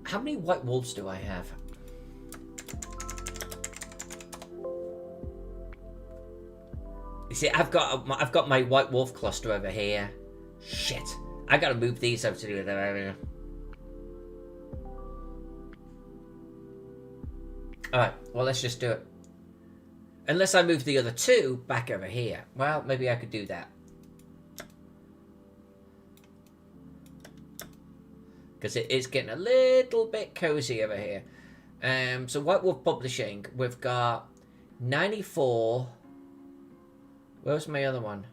How many White Wolves do I have? You see, I've got my White Wolf cluster over here. Shit. I gotta move these over to the other area. Alright, well, let's just do it. Unless I move the other two back over here. Well, maybe I could do that. Because it is getting a little bit cozy over here. So White Wolf Publishing, we've got 94. Where's my other one?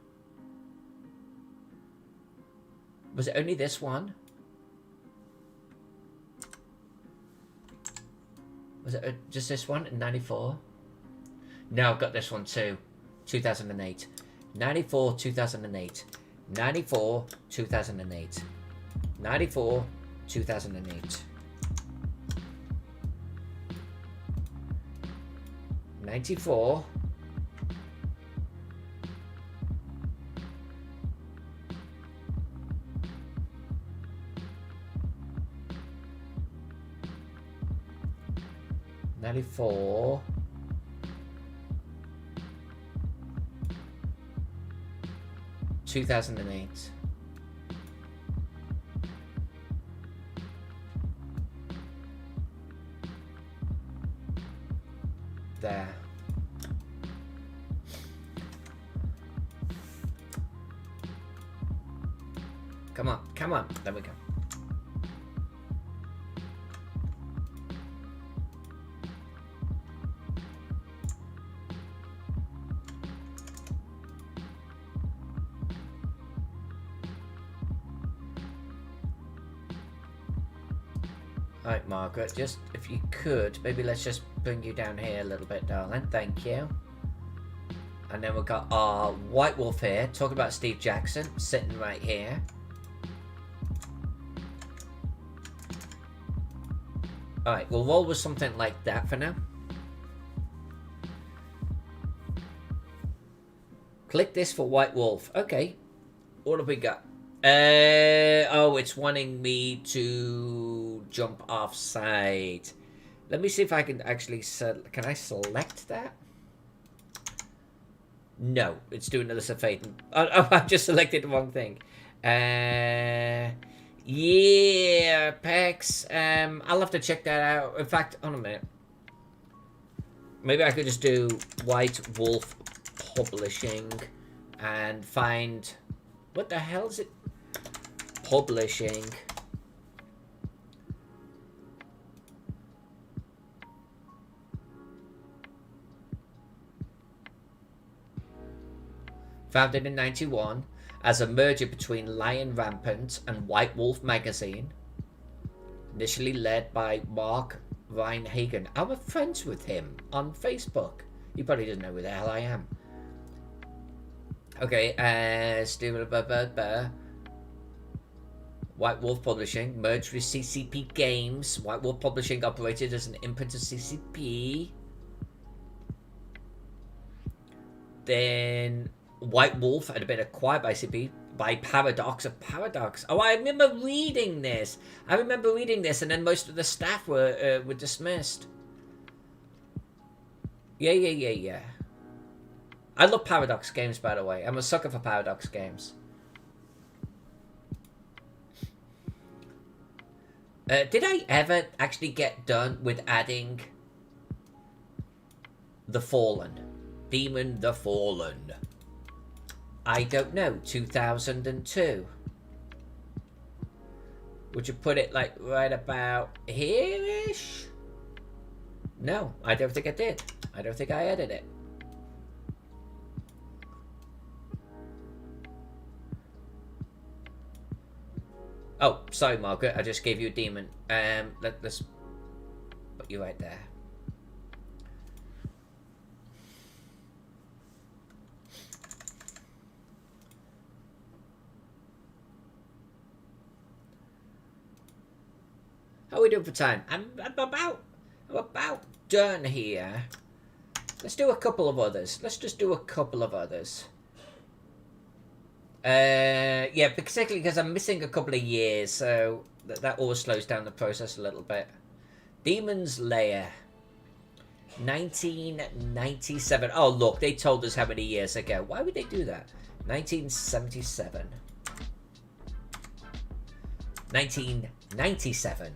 Was it only this one? Was it just this one in 94? No, I've got this one too. 2008. 94, 2008. 94, 2008. 94, 2008. 94. '94. '2008. There. Come on, come on. There we go. Alright, Margaret, just if you could, maybe let's just bring you down here a little bit, darling. Thank you. And then we've got our White Wolf here, talking about Steve Jackson, sitting right here. Alright, we'll roll with something like that for now. Click this for White Wolf. Okay. What have we got? Oh, it's wanting me to jump offside. Let me see if I can actually... Can I select that? No, it's doing Alyssa Faden. Oh, I just selected the wrong thing. Yeah, Pex. I'll have to check that out. In fact, hold on a minute. Maybe I could just do White Wolf Publishing and find... What the hell is it? Publishing. Founded in 91 as a merger between Lion Rampant and White Wolf magazine. Initially led by Mark Reinhagen. I'm friends with him on Facebook. He probably doesn't know who the hell I am. Okay, White Wolf Publishing merged with CCP Games. White Wolf Publishing operated as an imprint of CCP. Then White Wolf had been acquired by CCP by Paradox of Paradox. Oh, I remember reading this. And then most of the staff were dismissed. Yeah. I love Paradox games, by the way. I'm a sucker for Paradox games. Did I ever actually get done with adding the Fallen? Demon the Fallen. I don't know. 2002. Would you put it like right about here-ish? No, I don't think I did. I don't think I added it. Oh, sorry, Margaret. I just gave you a demon. Let's put you right there. How are we doing for time? I'm about done here. Let's do a couple of others. Let's just do a couple of others. Yeah, particularly because I'm missing a couple of years, so that always slows down the process a little bit. Demon's Lair. 1997. Oh, look, they told us how many years ago. Why would they do that? 1977. 1997.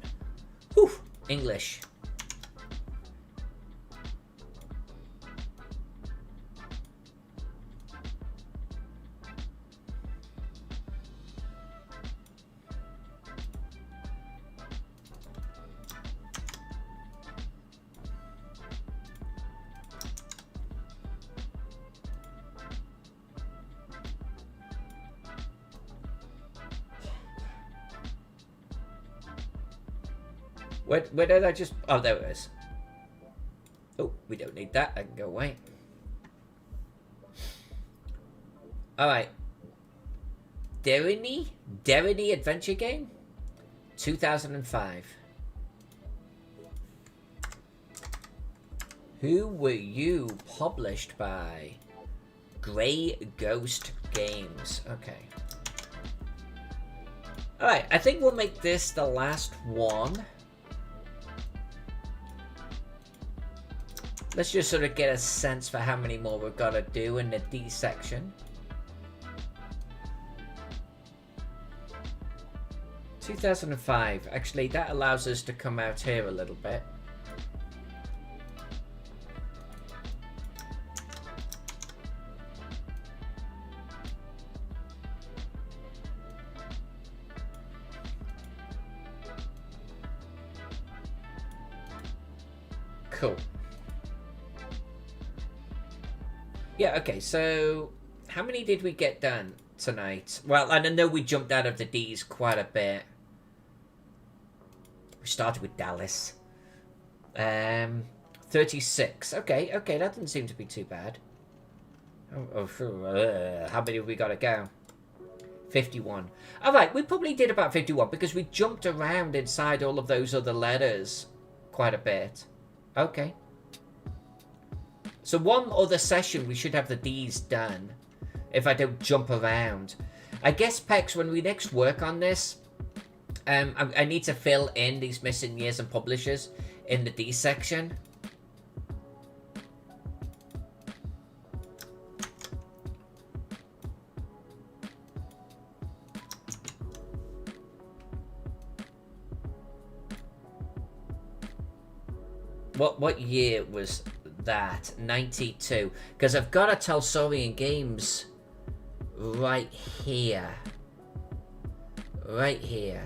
Whew, English. Where did I just... Oh, there it is. Oh, we don't need that. I can go away. Alright. Deriny Adventure Game? 2005. Who were you published by? Grey Ghost Games. Okay. Alright, I think we'll make this the last one. Let's just sort of get a sense for how many more we've got to do in the D section. 2005. Actually, that allows us to come out here a little bit. Cool. Yeah, okay, so how many did we get done tonight? Well, and I know we jumped out of the D's quite a bit. We started with Dallas. 36. Okay, that didn't seem to be too bad. How many have we got to go? 51. Alright, we probably did about 51 because we jumped around inside all of those other letters quite a bit. Okay. So one other session we should have the D's done if I don't jump around. I guess, Pex, when we next work on this, I need to fill in these missing years and publishers in the D section. What year was that? 92. Because I've got a Talsorian Games right here. Right here.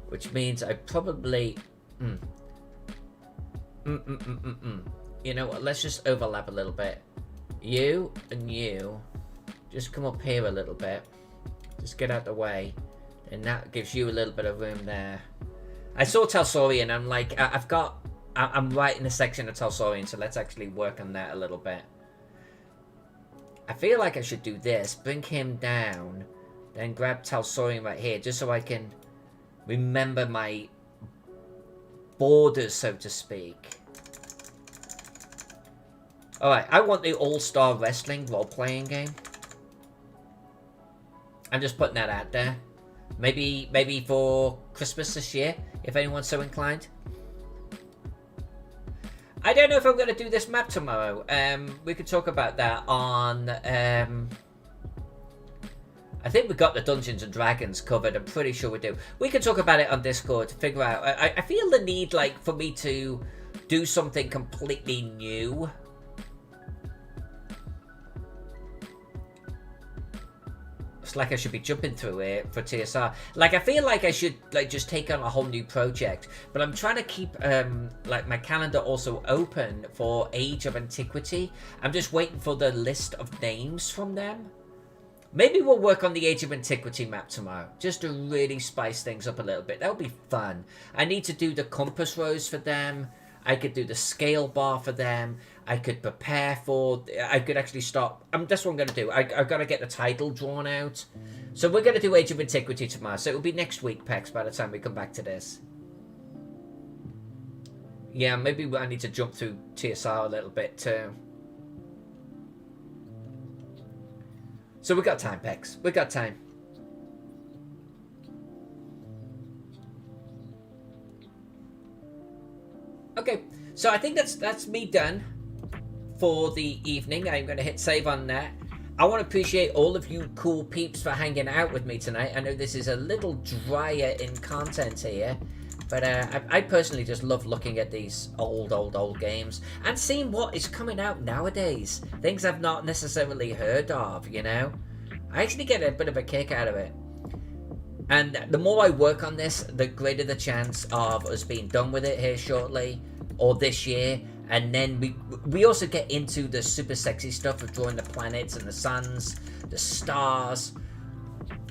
Which means I probably... You know what, let's just overlap a little bit. You and you, just come up here a little bit. Just get out the way. And that gives you a little bit of room there. I saw Talsorian, I'm like, I'm right in the section of Talsorian, so let's actually work on that a little bit. I feel like I should do this, bring him down, then grab Talsorian right here, just so I can remember my borders, so to speak. Alright, I want the All-Star Wrestling role-playing game. I'm just putting that out there. Maybe for Christmas this year, if anyone's so inclined. I don't know if I'm going to do this map tomorrow. We could talk about that on... I think we've got the Dungeons and Dragons covered. I'm pretty sure we do. We can talk about it on Discord to figure out. I feel the need, like, for me to do something completely new. It's like I should be jumping through it for TSR. Like, I feel like I should, like, just take on a whole new project. But I'm trying to keep, like, my calendar also open for Age of Antiquity. I'm just waiting for the list of names from them. Maybe we'll work on the Age of Antiquity map tomorrow, just to really spice things up a little bit. That'll be fun. I need to do the compass rose for them. I could do the scale bar for them. I could prepare for... I could actually start... that's what I'm going to do. I've got to get the title drawn out. So we're going to do Age of Antiquity tomorrow. So it'll be next week, Pex, by the time we come back to this. Yeah, maybe I need to jump through TSR a little bit too. So we got time, Pex. We got time. Okay, so I think that's me done for the evening. I'm going to hit save on that. I want to appreciate all of you cool peeps for hanging out with me tonight. I know this is a little drier in content here, but I personally just love looking at these old games and seeing what is coming out nowadays. Things I've not necessarily heard of, you know? I actually get a bit of a kick out of it. And the more I work on this, the greater the chance of us being done with it here shortly, or this year. And then we also get into the super sexy stuff of drawing the planets and the suns, the stars,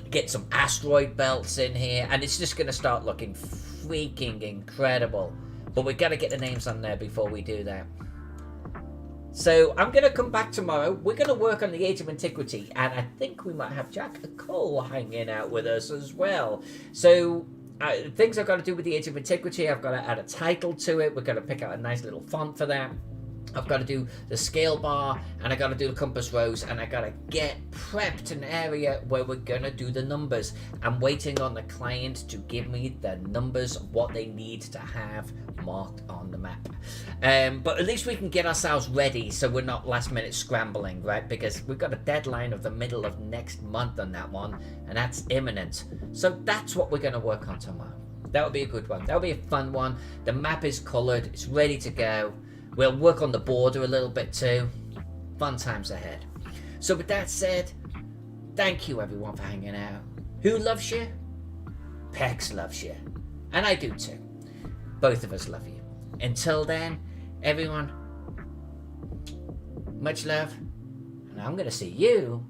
get some asteroid belts in here, and it's just going to start looking freaking incredible. But we've got to get the names on there before we do that. So I'm going to come back tomorrow. We're going to work on the Age of Antiquity, and I think we might have Jack Cole hanging out with us as well. So things I've got to do with the Age of Antiquity, I've got to add a title to it. We're going to pick out a nice little font for that. I've got to do the scale bar, and I got to do the compass rose, and I got to get prepped an area where we're going to do the numbers. I'm waiting on the client to give me the numbers of what they need to have marked on the map. But at least we can get ourselves ready so we're not last minute scrambling, right? Because we've got a deadline of the middle of next month on that one, and that's imminent. So that's what we're going to work on tomorrow. That'll be a good one. That'll be a fun one. The map is coloured. It's ready to go. We'll work on the border a little bit too. Fun times ahead. So with that said, thank you everyone for hanging out. Who loves you? Pex loves you. And I do too. Both of us love you. Until then, everyone, much love. And I'm going to see you